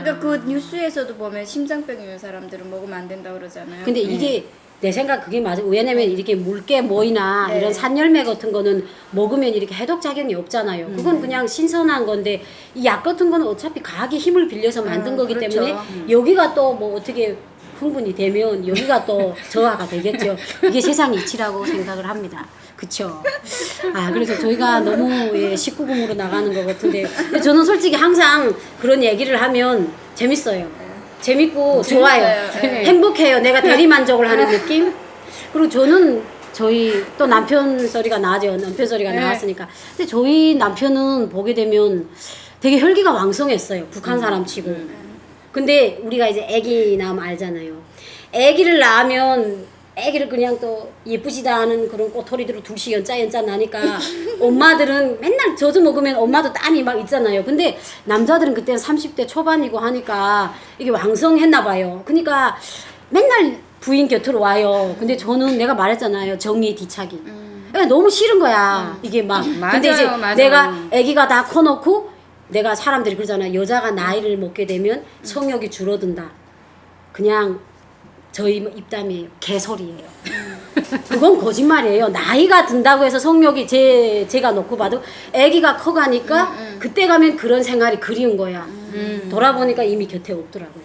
그러니까 그 뉴스에서도 보면 심장병 있는 사람들은 먹으면 안 된다 그러잖아요. 근데 이게 내 생각 그게 맞아. 왜냐면 이렇게 물개 모이나 네. 이런 산열매 같은 거는 먹으면 이렇게 해독 작용이 없잖아요. 그건 그냥 신선한 건데 이 약 같은 거는 어차피 과학의 힘을 빌려서 만든 거기 그렇죠. 때문에 여기가 또 뭐 어떻게 흥분이 되면 여기가 또 저하가 되겠죠. 이게 세상 이치라고 생각을 합니다. 그쵸? 그래서 저희가 너무 19금으로 나가는 것 같은데 근데 저는 솔직히 항상 그런 얘기를 하면 재밌어요. 재밌고 좋아요. 네. 행복해요. 내가 대리만족을 하는 느낌? 그리고 저는 저희 또 남편 소리가 나죠. 남편 소리가 네. 나왔으니까. 근데 저희 남편은 보게 되면 되게 혈기가 왕성했어요. 북한 사람 치고. 근데 우리가 이제 애기 낳으면 알잖아요. 애기를 낳으면 애기를 그냥 또 예쁘지도 않은 그런 꼬투리들을 둘씩 연짜 나니까 엄마들은 맨날 젖어 먹으면 엄마도 땀이 막 있잖아요. 근데 남자들은 그때는 30대 초반이고 하니까 이게 왕성했나 봐요. 그러니까 맨날 부인 곁으로 와요. 근데 저는 내가 말했잖아요. 정의 뒤차기. 그러니까 너무 싫은 거야. 이게 막. 근데 이제 맞아요. 내가 애기가 다 커놓고 내가 사람들이 그러잖아요. 여자가 나이를 먹게 되면 성욕이 줄어든다. 그냥 저희 입담이에요. 개소리예요. 그건 거짓말이에요. 나이가 든다고 해서 성욕이 제가 놓고 봐도 아기가 커가니까 그때 가면 그런 생활이 그리운 거야. 돌아보니까 이미 곁에 없더라고요.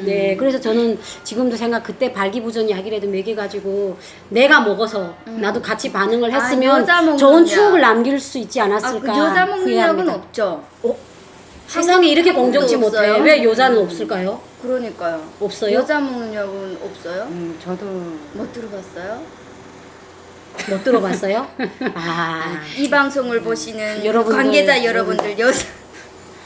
네, 그래서 저는 지금도 생각 그때 발기부전 약이라도 먹여가지고 내가 먹어서 나도 같이 반응을 했으면 여자 먹는 좋은 약. 추억을 남길 수 있지 그 않았을까. 여자 먹는 후회합니다. 약은 없죠. 세상에 이렇게 공정치 한국도 못해. 없어요? 왜 여자는 없을까요? 그러니까요. 없어요? 여자 먹는 약은 없어요? 저도 못 들어봤어요? 못 들어봤어요? 이 방송을 보시는 여러분들, 관계자 여러분들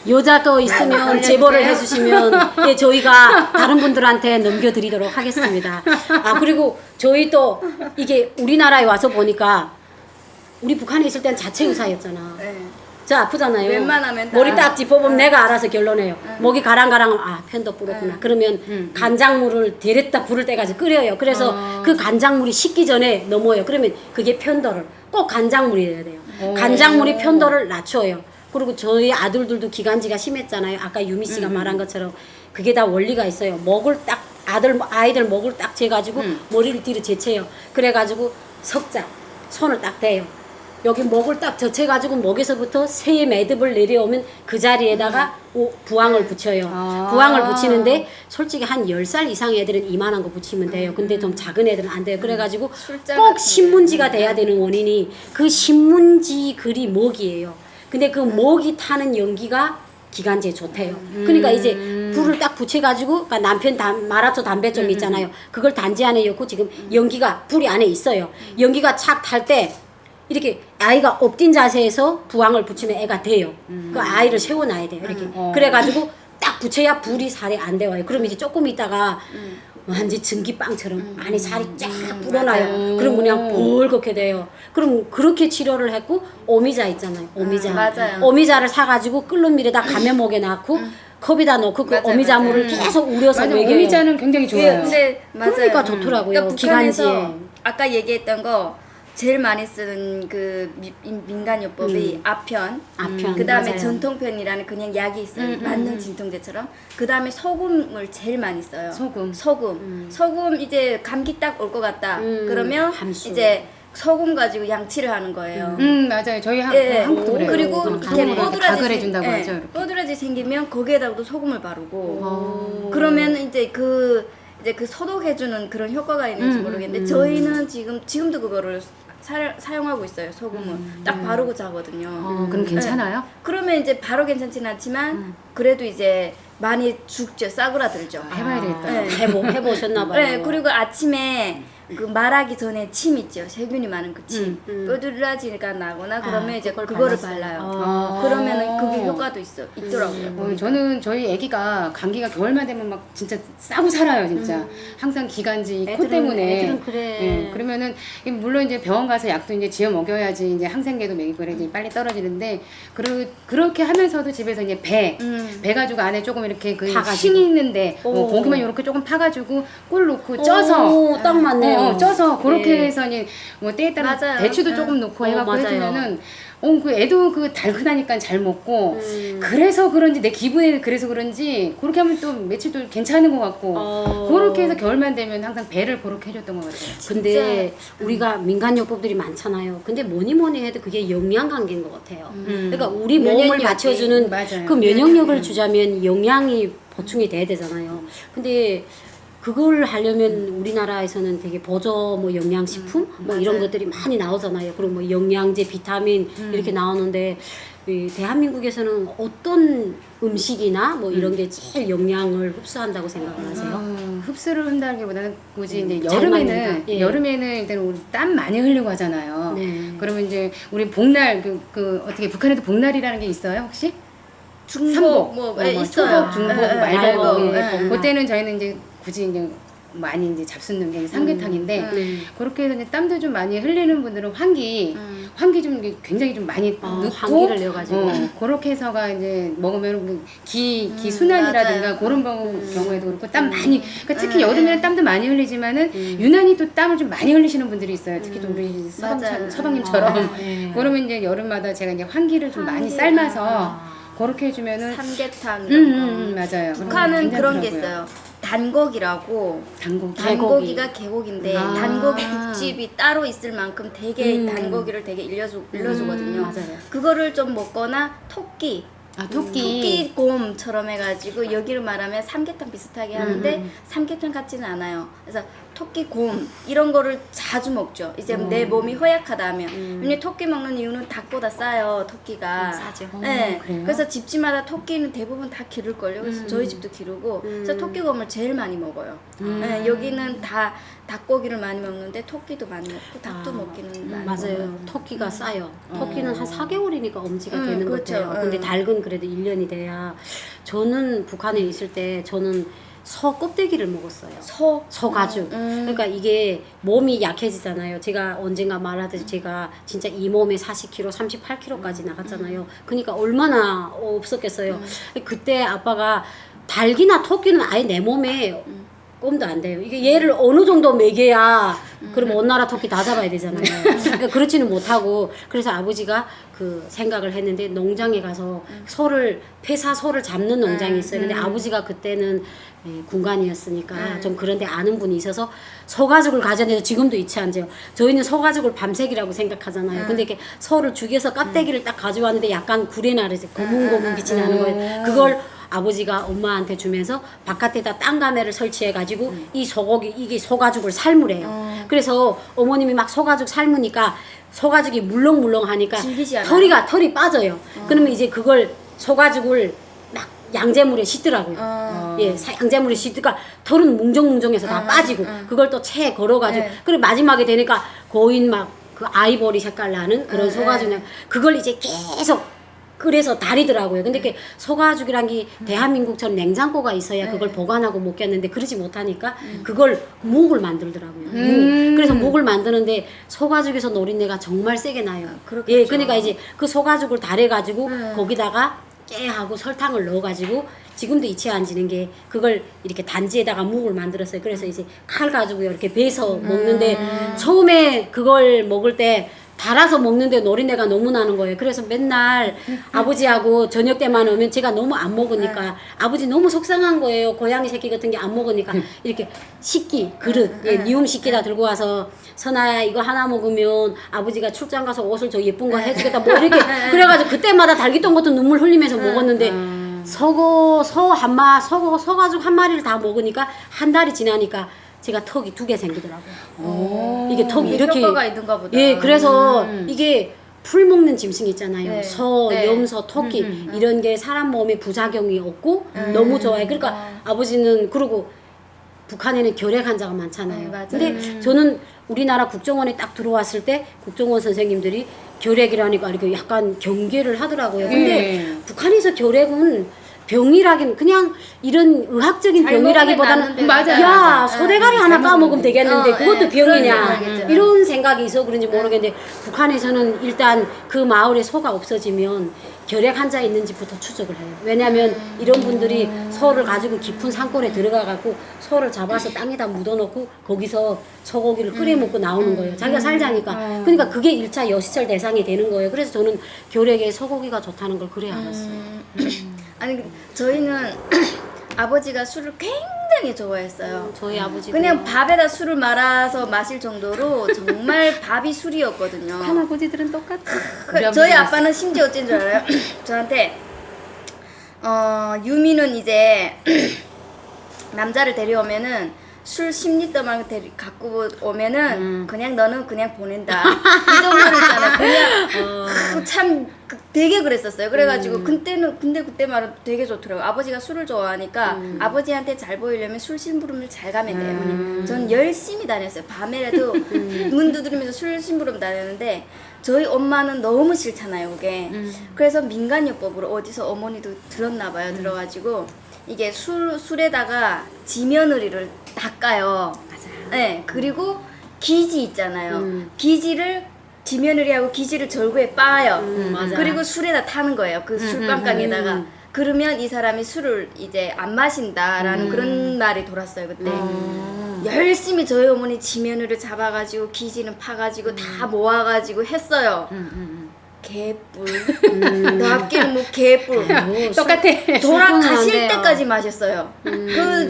여자 거 있으면 제보를 해주시면 예, 저희가 다른 분들한테 넘겨드리도록 하겠습니다. 그리고 저희 또 이게 우리나라에 와서 보니까 우리 북한에 있을 땐 자체 의사였잖아. 네. 저 아프잖아요. 웬만하면 다. 머리 딱 짚어보면 내가 알아서 결론해요. 목이 가랑가랑 편도 불었구나. 그러면 간장물을 데렸다 불을 때까지 끓여요. 그래서 그 간장물이 식기 전에 넘어요. 그러면 그게 편도를 꼭 간장물이어야 돼요. 간장물이 편도를 낮춰요. 그리고 저희 아들들도 기관지가 심했잖아요. 아까 유미 씨가 말한 것처럼 그게 다 원리가 있어요. 목을 딱 아이들 목을 딱 재가지고 머리를 뒤로 제쳐요. 그래가지고 석자 손을 딱 대요. 여기 목을 딱 젖혀가지고 목에서부터 새의 매듭을 내려오면 그 자리에다가 부항을 붙여요. 부항을 붙이는데 솔직히 한 10살 이상 애들은 이만한 거 붙이면 돼요. 근데 좀 작은 애들은 안 돼요. 그래가지고 꼭 신문지가 돼야 되는 원인이 그 신문지 글이 목이에요. 근데 그 목이 타는 연기가 기관지에 좋대요. 그러니까 이제 불을 딱 붙여가지고, 그러니까 남편 마라토 담배 좀 있잖아요. 그걸 단지 안에 넣고 지금 연기가 불이 안에 있어요. 연기가 착 탈 때 이렇게 아이가 엎딘 자세에서 부항을 붙이면 애가 돼요. 그 아이를 세워놔야 돼요. 이렇게. 그래가지고 딱 붙여야 불이 살이 안 데워요. 그럼 이제 조금 있다가 완전 전기빵처럼 안에 살이 쫙 불어나요. 그럼 그냥 벌겋게 돼요. 그럼 그렇게 치료를 했고 오미자 있잖아요. 오미자. 맞아요. 오미자를 사가지고 끓는 물에다 감면목에 넣고 컵에다 넣고 그 맞아요, 오미자물을 계속 우려서 맞아, 먹여요. 오미자는 굉장히 좋아요. 근데 맞아요. 그러니까 좋더라고요. 그러니까 북한에서 기관지에. 아까 얘기했던 거 제일 많이 쓰는 그 민간요법이 아편, 그 다음에 맞아요. 전통편이라는 그냥 약이 있어요. 만능 진통제처럼. 그 다음에 소금을 제일 많이 써요. 소금 이제 감기 딱 올 것 같다. 그러면 함수. 이제 소금 가지고 양치를 하는 거예요. 맞아요. 저희 예, 한국도 그래요. 그리고 소금으로 이렇게 가글 해준다고 예, 하죠. 이렇게. 뽀드라지 생기면 거기에다가도 소금을 바르고 그러면 이제 그 소독해주는 그런 효과가 있는지 모르겠는데 저희는 지금도 그거를 사용하고 있어요. 소금을 딱 바르고 자거든요. 그럼 괜찮아요? 그러면 이제 바로 괜찮진 않지만 그래도 이제 많이 죽죠. 싸구라들죠. 해봐야 되겠다. 네. 해보셨나봐요. 네, 그리고 아침에 그 말하기 전에 침 있죠. 세균이 많은 그 침. 뾰루라지가 나거나 그러면 이제 그거를 발랐어요. 발라요. 그러면은 그게 효과도 있더라고요. 저는 저희 아기가 감기가 겨울만 되면 막 진짜 싸고 살아요, 진짜. 항상 기관지 코 때문에. 애들은 그래. 예, 그러면은 물론 이제 병원 가서 약도 이제 지어 먹여야지 이제 항생제도 먹이고 그래야지 빨리 떨어지는데 그렇게 하면서도 집에서 이제 배 가지고 안에 조금 이렇게 그 파가지고. 싱이 있는데 고기만 이렇게 조금 파가지고 꿀 넣고 쪄서 딱 맞네요. 쪄서 그렇게 네. 해서 이제 뭐 때에 따라 맞아요. 배추도 조금 넣고 해갖고 맞아요. 해주면은 그 애도 그 달큰하니까 잘 먹고 그래서 그런지 내 기분에 그래서 그런지 그렇게 하면 또 며칠도 괜찮은 것 같고 그렇게 해서 겨울만 되면 항상 배를 그렇게 해줬던 것 같아요. 근데 우리가 민간요법들이 많잖아요. 근데 뭐니 해도 그게 영양관계인 것 같아요. 그러니까 우리 몸을 면역력이. 받쳐주는 맞아요. 그 면역력을 주자면 영양이 보충이 돼야 되잖아요. 근데 그걸 하려면 우리나라에서는 되게 보조 뭐 영양식품 뭐 이런 것들이 많이 나오잖아요. 그리고 뭐 영양제, 비타민 이렇게 나오는데 이 대한민국에서는 어떤 음식이나 뭐 이런 게 제일 영양을 흡수한다고 생각을 하세요? 흡수를 한다기보다는 굳이 이제 잘 여름에는 맞는다. 예. 여름에는 일단 우리 땀 많이 흘리고 하잖아요. 네. 그러면 이제 우리 복날 어떻게 북한에도 복날이라는 게 있어요 혹시? 중복 뭐 있어요. 초복, 중복, 예, 예, 말복. 예, 예. 예. 그때는 저희는 이제 굳이 이제 많이 이제 잡수는 게 삼계탕인데 그렇게 해서 이제 땀도 좀 많이 흘리는 분들은 환기 좀 이게 굉장히 좀 많이 넣고 환기를 내가지고. 그렇게 해서가 이제 먹으면 그 기 순환이라든가 맞아요. 그런 경우에도 그렇고 땀 많이 그러니까 특히 여름에는 땀도 많이 흘리지만은 유난히 또 땀을 좀 많이 흘리시는 분들이 있어요. 특히 또 우리 맞아요. 서방님처럼 네. 그러면 이제 여름마다 제가 이제 환기를 좀 많이 삶아서 그렇게 해주면은 삼계탕 이런 거. 맞아요. 북한은 그런 게 괜찮더라고요. 있어요. 단고기라고. 단고기. 단고기가 계곡인데 아. 단고기 국집이 따로 있을 만큼 되게 단고기를 되게 일러주거든요. 맞아요. 그거를 좀 먹거나 토끼. 토끼. 토끼곰처럼 해가지고 여기를 말하면 삼계탕 비슷하게 하는데 삼계탕 같지는 않아요. 그래서 토끼곰 이런 거를 자주 먹죠. 이제 내 몸이 허약하다 하면. 왜냐면 토끼 먹는 이유는 닭보다 싸요. 토끼가. 싸죠. 네. 그래요? 그래서 집집마다 토끼는 대부분 다 기를걸요. 그래서 저희 집도 기르고 그래서 토끼곰을 제일 많이 먹어요. 네, 여기는 다 닭고기를 많이 먹는데 토끼도 많이 먹고 닭도 먹기는 많이 맞아요. 먹어요. 토끼가 싸요. 토끼는 한 4개월이니까 엄지가 되는 그렇죠. 것 같아요. 근데 닭은 그래도 1년이 돼야. 저는 북한에 있을 때 저는 소 껍데기를 먹었어요. 소 가죽. 그러니까 이게 몸이 약해지잖아요. 제가 언젠가 말하듯이 제가 진짜 이 몸에 40kg, 38kg까지 나갔잖아요. 그러니까 얼마나 없었겠어요. 그때 아빠가 닭이나 토끼는 아예 내 몸에 꼼도 안 돼요. 이게 얘를 어느 정도 먹여야 그러면 온 나라 토끼 다 잡아야 되잖아요. 그러니까 그렇지는 못하고 그래서 아버지가 그 생각을 했는데 농장에 가서 소를 폐사 소를 잡는 농장이 있어요. 근데 아버지가 그때는 군관이었으니까 좀 그런데 아는 분이 있어서 소가죽을 가져내서 지금도 있지 않죠. 저희는 소가죽을 밤색이라고 생각하잖아요. 근데 이렇게 소를 죽여서 껍데기를 딱 가져왔는데 약간 구레 나르지 고문고문 빛이 나는 거예요. 그걸 아버지가 엄마한테 주면서 바깥에다 땅가매를 설치해 가지고 이 소고기 이게 소가죽을 삶으래요. 그래서 어머님이 막 소가죽 삶으니까 소가죽이 물렁물렁하니까 질기지 않아요? 털이 빠져요. 그러면 이제 그걸 소가죽을 막 양재물에 씻더라고요. 예, 양재물에 씻으니까 털은 뭉정뭉정해서 다 빠지고 그걸 또 채에 걸어가지고 그리고 마지막에 되니까 고인 막 그 아이보리 색깔 나는 그런 소가죽 그걸 이제 계속 그래서 다리더라고요. 근데 그 소가죽이란 게 대한민국처럼 냉장고가 있어야 그걸 보관하고 먹겠는데 그러지 못하니까 그걸 목을 만들더라고요. 그래서 목을 만드는데 소가죽에서 노린내가 정말 세게 나요. 그렇겠죠. 예, 그러니까 이제 그 소가죽을 달여가지고 거기다가 깨하고 설탕을 넣어가지고 지금도 이체 안 지는 게 그걸 이렇게 단지에다가 묵을 만들었어요. 그래서 이제 칼 가지고 이렇게 베서 먹는데 처음에 그걸 먹을 때 달아서 먹는데 노린내가 너무 나는 거예요. 그래서 맨날 아버지하고 저녁 때만 오면 제가 너무 안 먹으니까 아버지 너무 속상한 거예요. 고양이 새끼 같은 게 안 먹으니까 이렇게 식기 그릇 니움 식기다 들고 와서 선아야 이거 하나 먹으면 아버지가 출장 가서 옷을 저 예쁜 거 해주겠다 뭐 이렇게 그래가지고 그때마다 달기똥 같은 눈물 흘리면서 먹었는데 소가죽 한 마리를 다 먹으니까 한 달이 지나니까 제가 턱이 2개 생기더라고요. 이게 턱이 이렇게 효과가 있는가 보다. 예, 그래서 이게 풀 먹는 짐승 있잖아요. 네. 소, 네. 염소, 토끼 이런 게 사람 몸에 부작용이 없고 너무 좋아요. 그러니까 아버지는 그리고 북한에는 결핵 환자가 많잖아요. 맞아요. 근데 저는 우리나라 국정원에 딱 들어왔을 때 국정원 선생님들이 결핵이라니까 이렇게 약간 경계를 하더라고요. 근데 북한에서 결핵은 병이라기는 그냥 이런 의학적인 잘 병이라기보다는 먹으면 맞아요. 야 맞아. 소대가리 하나 까먹으면 되겠는데 그것도 병이냐 생각이죠. 이런 생각이 있어 그런지 모르겠는데 북한에서는 일단 그 마을에 소가 없어지면 결핵 환자 있는 집부터 추적을 해요. 왜냐하면 이런 분들이 소를 가지고 깊은 산골에 들어가 갖고 소를 잡아서 땅에다 묻어놓고 거기서 소고기를 끓여 먹고 나오는 거예요. 자기가 살자니까. 그러니까 그게 1차 여시철 대상이 되는 거예요. 그래서 저는 결핵에 소고기가 좋다는 걸 그래 알았어요. 아니 저희는 아버지가 술을 굉장히 좋아했어요. 저희 아버지도 그냥 밥에다 술을 말아서 마실 정도로 정말 밥이 술이었거든요. 북한 아버지들은 똑같아. 저희 아빠는 심지어 어쩐 줄 알아요? 저한테 유미는 이제 남자를 데려오면은 술 10리터만 갖고 오면은 그냥 너는 그냥 보낸다. 이 정도로 있잖아. 그냥 참 되게 그랬었어요. 그래가지고 그때 말은 되게 좋더라고요. 아버지가 술을 좋아하니까 아버지한테 잘 보이려면 술 심부름을 잘 가면 돼요. 전 열심히 다녔어요. 밤에라도 문 두드리면서 술 심부름 다녔는데 저희 엄마는 너무 싫잖아요, 그게. 그래서 민간요법으로 어디서 어머니도 들었나 봐요. 들어가지고 이게 술에다가 지며느리를 닦아요. 맞아요. 네, 그리고 기지 있잖아요. 기지를 지며느리하고 기지를 절구에 빻아요. 맞아요. 그리고 술에다 타는 거예요. 그 술빵강에다가. 그러면 이 사람이 술을 이제 안 마신다라는 그런 말이 돌았어요, 그때. 열심히 저희 어머니 지면을 잡아가지고 기지는 파가지고 다 모아가지고 했어요. 개뿔. 납기는 뭐 개뿔. 똑같아. 돌아가실 돼요. 때까지 마셨어요.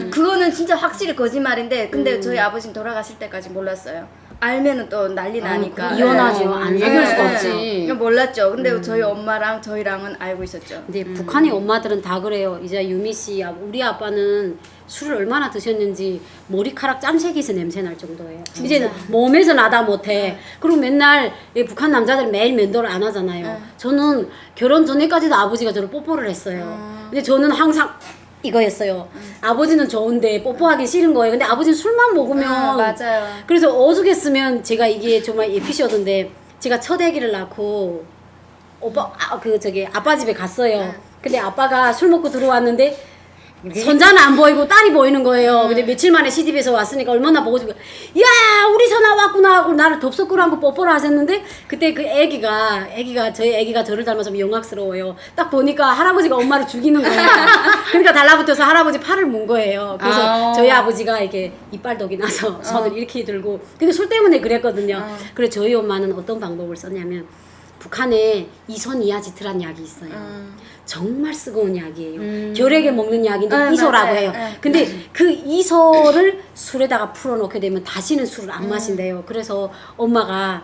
그거는 진짜 확실히 거짓말인데, 근데 저희 아버지는 돌아가실 때까지 몰랐어요. 알면은 또 난리 나니까. 이혼하죠. 안 사귈 수가 없지. 그냥 몰랐죠. 근데 저희 엄마랑 저희랑은 알고 있었죠. 근데 북한의 엄마들은 다 그래요. 이제 유미 씨, 우리 아빠는 술을 얼마나 드셨는지 머리카락 짬새기에서 냄새 날 정도예요. 이제 몸에서 나다 못해. 그리고 맨날 이 북한 남자들 매일 면도를 안 하잖아요. 저는 결혼 전에까지도 아버지가 저를 뽀뽀를 했어요. 근데 저는 항상 이거였어요. 아버지는 좋은데 뽀뽀하기 싫은 거예요. 근데 아버지는 술만 먹으면 맞아요. 그래서 오죽했으면 제가 이게 정말 에피소드인데 제가 첫 아기를 낳고 아빠 집에 갔어요. 근데 아빠가 술 먹고 들어왔는데 손자는 안 보이고 딸이 보이는 거예요. 근데 며칠 만에 시집에서 왔으니까 얼마나 보고 싶어. 야, 우리 선아 왔구나 하고 나를 덥석 끌어안고 뽀뽀를 하셨는데 그때 그 저희 애기가 저를 닮아서 좀 영악스러워요. 딱 보니까 할아버지가 엄마를 죽이는 거예요. 그러니까 달라붙어서 할아버지 팔을 문 거예요. 그래서 저희 아버지가 이렇게 이빨독이 나서 손을 이렇게 들고 근데 술 때문에 그랬거든요. 그래서 저희 엄마는 어떤 방법을 썼냐면 북한에 이손이아지트란 약이 있어요. 정말 쓰거운 약이에요. 결핵에 먹는 약인데 이소라고 맞아요. 해요. 근데 그 이소를 술에다가 풀어놓게 되면 다시는 술을 안 마신대요. 그래서 엄마가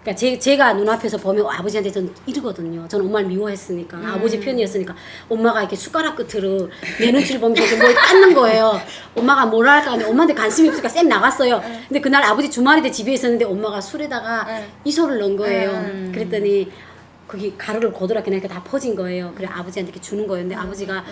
그러니까 제가 눈앞에서 보면 아버지한테 전 이러거든요. 전 엄마를 미워했으니까 아버지 편이었으니까 엄마가 이렇게 숟가락 끝으로 내 눈치를 보면서 뭘 닦는 거예요. 엄마가 뭐라 할까 하는데 엄마한테 관심이 없으니까 쌩 나갔어요. 근데 그날 아버지 주말에 때 집에 있었는데 엄마가 술에다가 이소를 넣은 거예요. 그랬더니 거기 가루를 고드랗게 내니까 다 퍼진 거예요. 그래 아버지한테 이렇게 주는 거예요. 근데 아버지가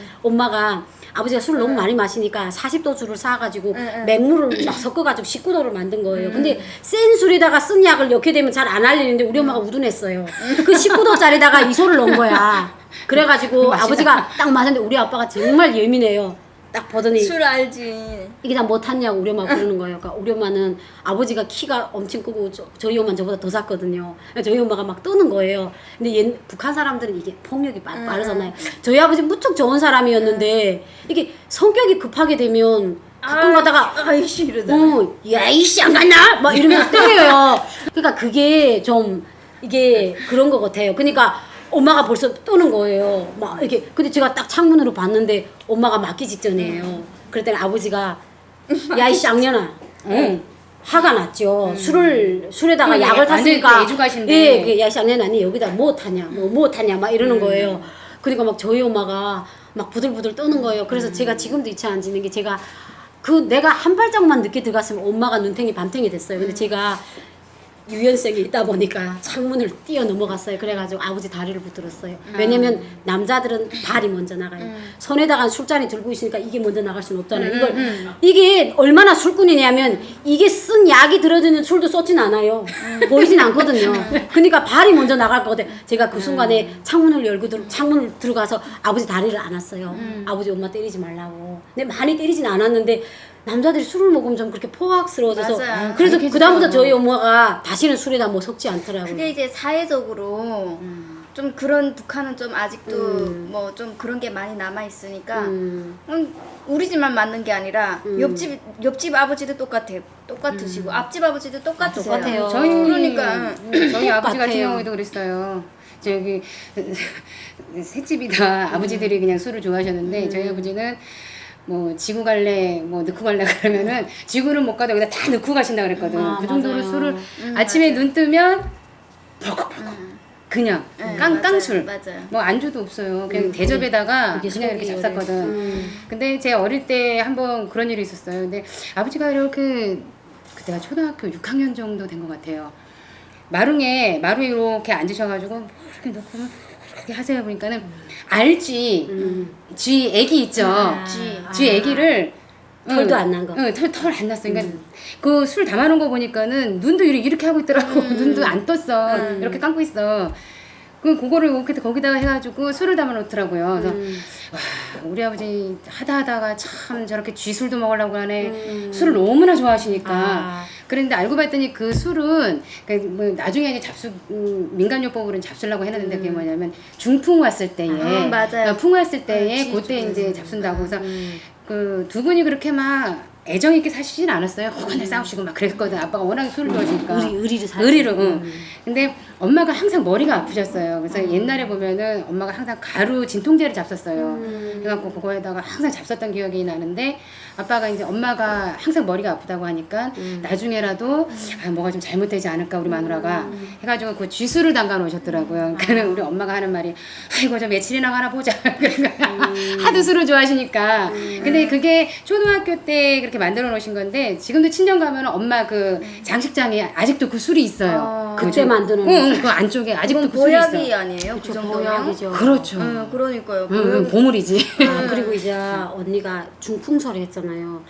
술을 너무 많이 마시니까 40도 줄을 사가지고 맹물을 막 섞어가지고 19도를 만든 거예요. 근데 센 술에다가 쓴 약을 넣게 되면 잘 안 알리는데 우리 엄마가 우둔했어요. 그 19도짜리다가 이소를 넣은 거야. 그래가지고 아버지가 딱 마셨는데 우리 아빠가 정말 예민해요. 딱 보더니 술 알지. 이게 다 못하냐고 우리 엄마가 그러는 거예요. 그러니까 우리 엄마는 아버지가 키가 엄청 크고 저희 엄마는 저보다 더 작거든요. 그러니까 저희 엄마가 막 떠는 거예요. 근데 북한 사람들은 이게 폭력이 빠르잖아요. 저희 아버지 무척 좋은 사람이었는데 이게 성격이 급하게 되면 가끔 가다가 아이씨 이러잖아. 야 이씨 안 갔나? 막 이러면서 때려요. 그러니까 그게 좀 이게 그런 것 같아요. 그러니까 엄마가 벌써 떠는 거예요. 막 이렇게. 근데 제가 딱 창문으로 봤는데 엄마가 맞기 직전이에요. 그랬더니 아버지가 야 이 쌍년아. 화가 났죠. 술에다가 그러니까 약을 탔으니까. 애주가신데. 예, 야 이 쌍년아 니 여기다 뭐 타냐? 뭐 타냐? 막 이러는 거예요. 그러니까 막 저희 엄마가 막 부들부들 떠는 거예요. 그래서 제가 지금도 잊지 않지는 게 제가 내가 한 발짝만 늦게 들어갔으면 엄마가 눈탱이 밤탱이 됐어요. 근데 제가 유연성이 있다 보니까 창문을 뛰어 넘어갔어요. 그래가지고 아버지 다리를 붙들었어요. 왜냐면 남자들은 발이 먼저 나가요. 손에다가 술잔이 들고 있으니까 이게 먼저 나갈 수는 없잖아요. 이게 얼마나 술꾼이냐면 이게 쓴 약이 들어있는 술도 쏟진 않아요. 보이진 않거든요. 그러니까 발이 먼저 나갈 거거든. 제가 그 순간에 창문을 열고 창문을 들어가서 아버지 다리를 안았어요. 아버지 엄마 때리지 말라고. 근데 많이 때리진 않았는데 남자들이 술을 먹으면 좀 그렇게 포악스러워져서 맞아요. 그래서 그다음부터 저희 엄마가 다시는 술에다 뭐 섞지 않더라고요. 그게 이제 사회적으로 좀 그런 북한은 좀 아직도 뭐 좀 그런 게 많이 남아 있으니까 우리 집만 맞는 게 아니라 옆집 아버지도 똑같으시고 앞집 아버지도 똑같으세요. 똑같아요. 그러니까 저희 아버지 같은 똑같아요. 경우에도 그랬어요. 저기 셋집이 다 아버지들이 그냥 술을 좋아하셨는데 저희 아버지는 뭐 지구 갈래 뭐 넣고 갈래 그러면은 지구는 못 가도 여기다 다 넣고 가신다 그랬거든. 그 정도로 맞아요. 술을 아침에 눈 뜨면 벌컥벌컥 그냥 깡술 맞아요. 뭐 안주도 없어요. 그냥 대접에다가 그게 그냥 이렇게 속이에요, 잡쌌거든. 근데 제 어릴 때 한번 그런 일이 있었어요. 근데 아버지가 이렇게 그때가 초등학교 6학년 정도 된 것 같아요. 마루에 이렇게 앉으셔가지고 뭐 이렇게 놓고 그렇게 하세요. 보니까는 알쥐 쥐 애기 있죠. 쥐 애기를 털도 안 난 거. 털 안 났어. 그러니까 그 술 담아놓은 거 보니까는 눈도 이렇게 하고 있더라고. 눈도 안 떴어. 이렇게 감고 있어. 그거를 이렇게 거기다가 해가지고 술을 담아놓더라고요. 그래서 와, 우리 아버지 하다가 참 저렇게 쥐술도 먹으려고 하네. 술을 너무나 좋아하시니까. 그런데 알고 봤더니 그 술은 뭐 나중에 이제 민간요법으로는 잡수려고 해놨는데 그게 뭐냐면 중풍 왔을 때에 맞아요. 풍 왔을 때에 그때 이제 잡순다고 해서 그 두 분이 그렇게 막 애정 있게 사시진 않았어요. 맨날 싸우시고 막 그랬거든. 아빠가 워낙 술을 좋아하시니까. 의리로. 근데 엄마가 항상 머리가 아프셨어요. 그래서 옛날에 보면은 엄마가 항상 가루 진통제를 잡섰어요. 그래갖고 그거에다가 항상 잡섰던 기억이 나는데 아빠가 이제 엄마가 항상 머리가 아프다고 하니까 나중에라도 뭐가 좀 잘못되지 않을까 우리 마누라가 해가지고 그 쥐술을 담가 놓으셨더라고요. 그러니까 우리 엄마가 하는 말이 아이고 저 며칠이나 가나 보자. 하도 술을 좋아하시니까. 근데 그게 초등학교 때 그렇게 만들어 놓으신 건데 지금도 친정 가면 엄마 그 장식장에 아직도 그 술이 있어요. 그때 만드는 그 안쪽에 아직도 그 술이 보약이 있어. 아니에요? 그 그쵸, 정도면? 보약이죠. 그렇죠. 그러니까요. 보물이지. 그리고 이제 언니가 중풍설이 했잖아요.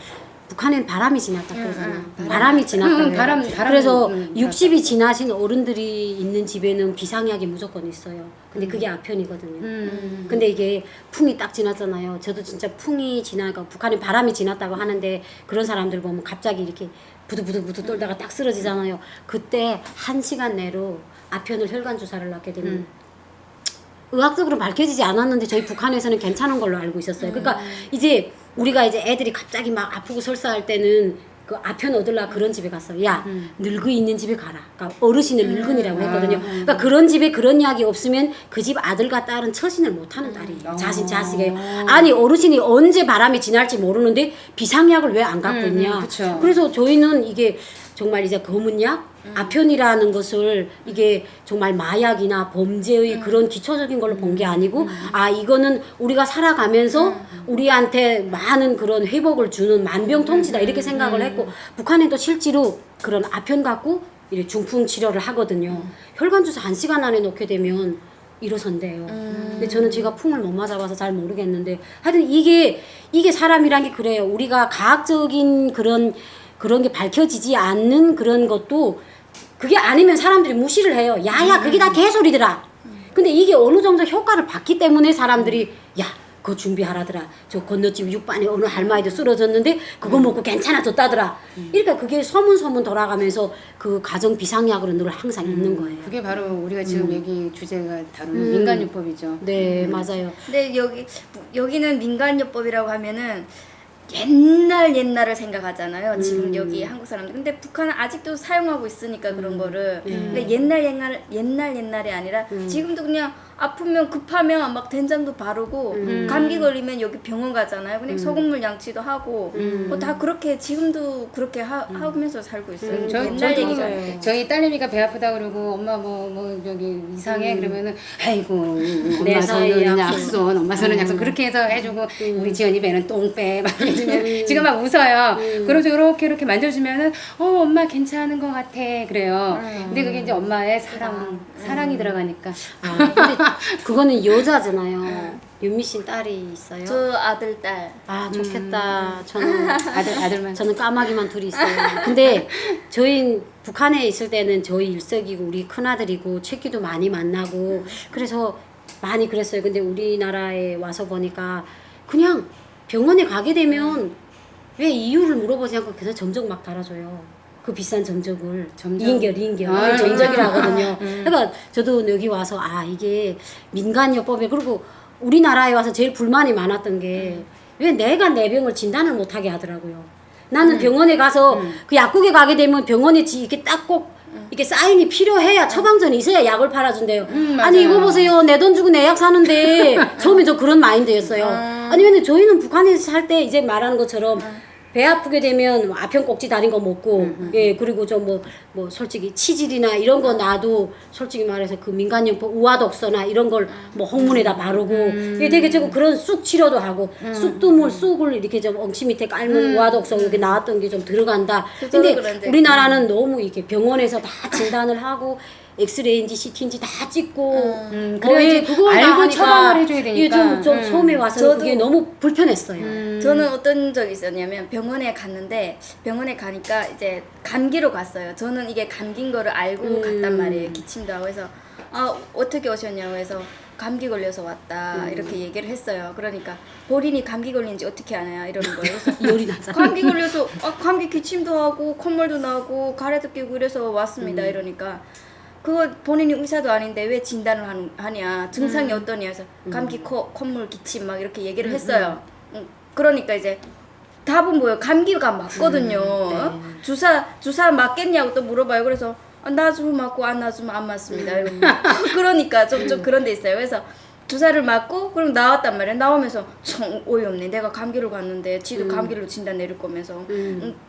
북한엔 바람이 지났다 그러잖아. 바람이 지났다. 바람, 그래서 바람 60이 지나신 어른들이 있는 집에는 비상약이 무조건 있어요. 근데 그게 아편이거든요. 근데 이게 풍이 딱 지났잖아요. 저도 진짜 풍이 지나가 북한에 바람이 지났다고 하는데 그런 사람들 보면 갑자기 이렇게 부두부두 떨다가 딱 쓰러지잖아요. 그때 1시간 내로 아편을 혈관 주사를 놨게 되면 의학적으로 밝혀지지 않았는데 저희 북한에서는 괜찮은 걸로 알고 있었어요. 그러니까 이제 우리가 이제 애들이 갑자기 막 아프고 설사할 때는 그 아편 얻으려 그런 집에 갔어요. 야, 늙은이 있는 집에 가라. 그러니까 어르신을 늙은이라고 했거든요. 그러니까 그런 집에 그런 약이 없으면 그 집 아들과 딸은 처신을 못하는 딸이에요. 자식이에요. 아니 어르신이 언제 바람이 지날지 모르는데 비상약을 왜 안 갖고 있냐. 그쵸. 그래서 저희는 이게 정말 이제 검은약 아편이라는 것을 이게 정말 마약이나 범죄의 그런 기초적인 걸로 본 게 아니고 아 이거는 우리가 살아가면서 우리한테 많은 그런 회복을 주는 만병통치다 이렇게 생각을 했고 북한에도 실제로 그런 아편 갖고 이렇게 중풍 치료를 하거든요. 혈관 주사 1시간 안에 놓게 되면 일어선대요. 근데 저는 제가 풍을 못 맞아봐서 잘 모르겠는데 하여튼 이게 사람이란 게 그래요. 우리가 과학적인 그런 게 밝혀지지 않는 그런 것도 그게 아니면 사람들이 무시를 해요. 야야 그게 다 개소리더라. 근데 이게 어느 정도 효과를 봤기 때문에 사람들이 야 그거 준비하라더라. 저 건너집 육반에 어느 할머니도 쓰러졌는데 그거 먹고 괜찮아졌다더라. 그러니까 그게 소문 돌아가면서 그 가정 비상약으로 늘 항상 있는 거예요. 그게 바로 우리가 지금 얘기 주제가 다루는 민간요법이죠. 네 맞아요. 근데 여기는 민간요법이라고 하면은 옛날을 생각하잖아요. 지금 여기 한국 사람들. 근데 북한은 아직도 사용하고 있으니까 그런 거를. 근데 옛날이 아니라 지금도 그냥 아프면 급하면 막 된장도 바르고 감기 걸리면 여기 병원 가잖아요. 그냥 소금물 양치도 하고 뭐 다 그렇게 지금도 그렇게 하면서 살고 있어요. 옛날 얘기잖아요. 저희 딸내미가 배 아프다 그러고 엄마 뭐 저기 이상해 그러면은 아이고 내 엄마 사이 손은 약손. 약손 엄마 손은 약손 그렇게 해서 해주고 우리 지연이 배는 똥배 막 해주면 지금 막 웃어요. 그러면서 이렇게 만져주면은 엄마 괜찮은 것 같아 그래요. 근데 그게 이제 엄마의 사랑이 들어가니까. 아, 근데 그거는 여자잖아요. 윤미 씨 딸이 있어요? 저 아들 딸. 아 좋겠다. 저는 아들만. 저는 까마귀만 둘이 있어요. 근데 저희 북한에 있을 때는 저희 일석이고 우리 큰아들이고 최기도 많이 만나고 그래서 많이 그랬어요. 근데 우리나라에 와서 보니까 그냥 병원에 가게 되면 왜 이유를 물어보지 않고 그냥 점적 막 달아줘요. 그 비싼 점적을 리인결 아, 점적이라 하거든요. 그러니까 저도 여기 와서 아 이게 민간요법이 그리고 우리나라에 와서 제일 불만이 많았던 게 왜 내가 내 병을 진단을 못하게 하더라고요. 나는 병원에 가서 그 약국에 가게 되면 병원에 이렇게 딱 꼭 이게 사인이 필요해야 처방전이 있어야 약을 팔아준대요. 아니 이거 보세요. 내 돈 주고 내 약 사는데 처음에 저 그런 마인드였어요. 아니 근데 저희는 북한에서 살 때 이제 말하는 것처럼 배 아프게 되면 아편 꼭지 달인 거 먹고 예 그리고 좀 뭐 솔직히 치질이나 이런 거 놔도 솔직히 말해서 그 민간요법 우화독서나 이런 걸 뭐 항문에다 바르고 예 되게 저거 그런 쑥 치료도 하고 쑥을 이렇게 좀 엉치 밑에 깔면 우화독서 이렇게 나왔던 게 좀 들어간다. 근데 그런데. 우리나라는 너무 이렇게 병원에서 다 진단을 하고 엑스레이인지 CT인지 다 찍고 그래야지 그걸 알고 다 하니까 처방을 해줘야 되니까. 이게 좀 처음에 와서 그게 너무 불편했어요. 저는 어떤 적이 있었냐면 병원에 갔는데 병원에 가니까 이제 감기로 갔어요. 저는 이게 감기인 거를 알고 갔단 말이에요. 기침도 하고 해서 아 어떻게 오셨냐고 해서 감기 걸려서 왔다 이렇게 얘기를 했어요. 그러니까 본인이 감기 걸린지 어떻게 아냐 이러는 거예요. 그래서 열이 나잖아. 감기 걸려서 감기 기침도 하고 콧물도 나고 가래도 끼고 이래서 왔습니다 이러니까 그거 본인이 의사도 아닌데 왜 진단을 하냐 증상이 어떠냐 해서 감기 콧물 기침 막 이렇게 얘기를 했어요. 그러니까 이제 답은 뭐예요? 감기가 맞거든요. 어? 주사 맞겠냐고 또 물어봐요. 그래서 놔주면 맞고 안 놔주면 안 맞습니다. 그러니까 좀 그런 데 있어요. 그래서 주사를 맞고 그럼 나왔단 말이야. 나오면서 참 어이없네. 내가 감기로 갔는데 지도 감기로 진단 내릴 거면서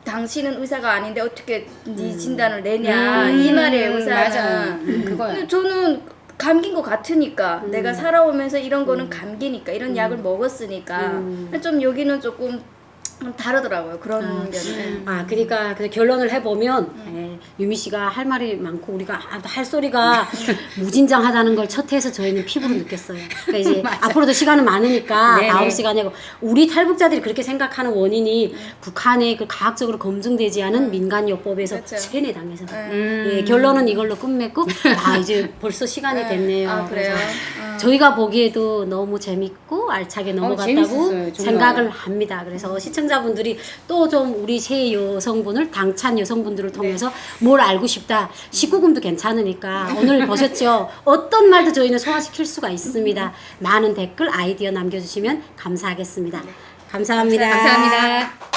당신은 의사가 아닌데 어떻게 네 진단을 내냐 이 말이에요. 의사는. 맞아. 그거야. 근데 저는 감기인 것 같으니까 내가 살아오면서 이런 거는 감기니까 이런 약을 먹었으니까 좀 여기는 조금 다르더라고요. 그런 면은. 아, 그러니까 그 결론을 해보면 유미 씨가 할 말이 많고 우리가 할 소리가 무진장하다는 걸 첫 해에서 저희는 피부로 느꼈어요. 그러니까 이제 앞으로도 시간은 많으니까 네네. 다음 시간에 우리 탈북자들이 그렇게 생각하는 원인이 북한의 그 과학적으로 검증되지 않은 민간요법에서 그렇죠. 세뇌당해서 예, 결론은 이걸로 끝맺고 아 이제 벌써 시간이 됐네요. 아, 그래요? 저희가 보기에도 너무 재밌고 알차게 넘어갔다고 재밌었어요, 정말. 생각을 합니다. 그래서 시청자분들이 또 좀 우리 새 여성분을 당찬 여성분들을 통해서 뭘 알고 싶다. 19금도 괜찮으니까 오늘 보셨죠? 어떤 말도 저희는 소화시킬 수가 있습니다. 많은 댓글 아이디어 남겨주시면 감사하겠습니다. 감사합니다. 감사합니다.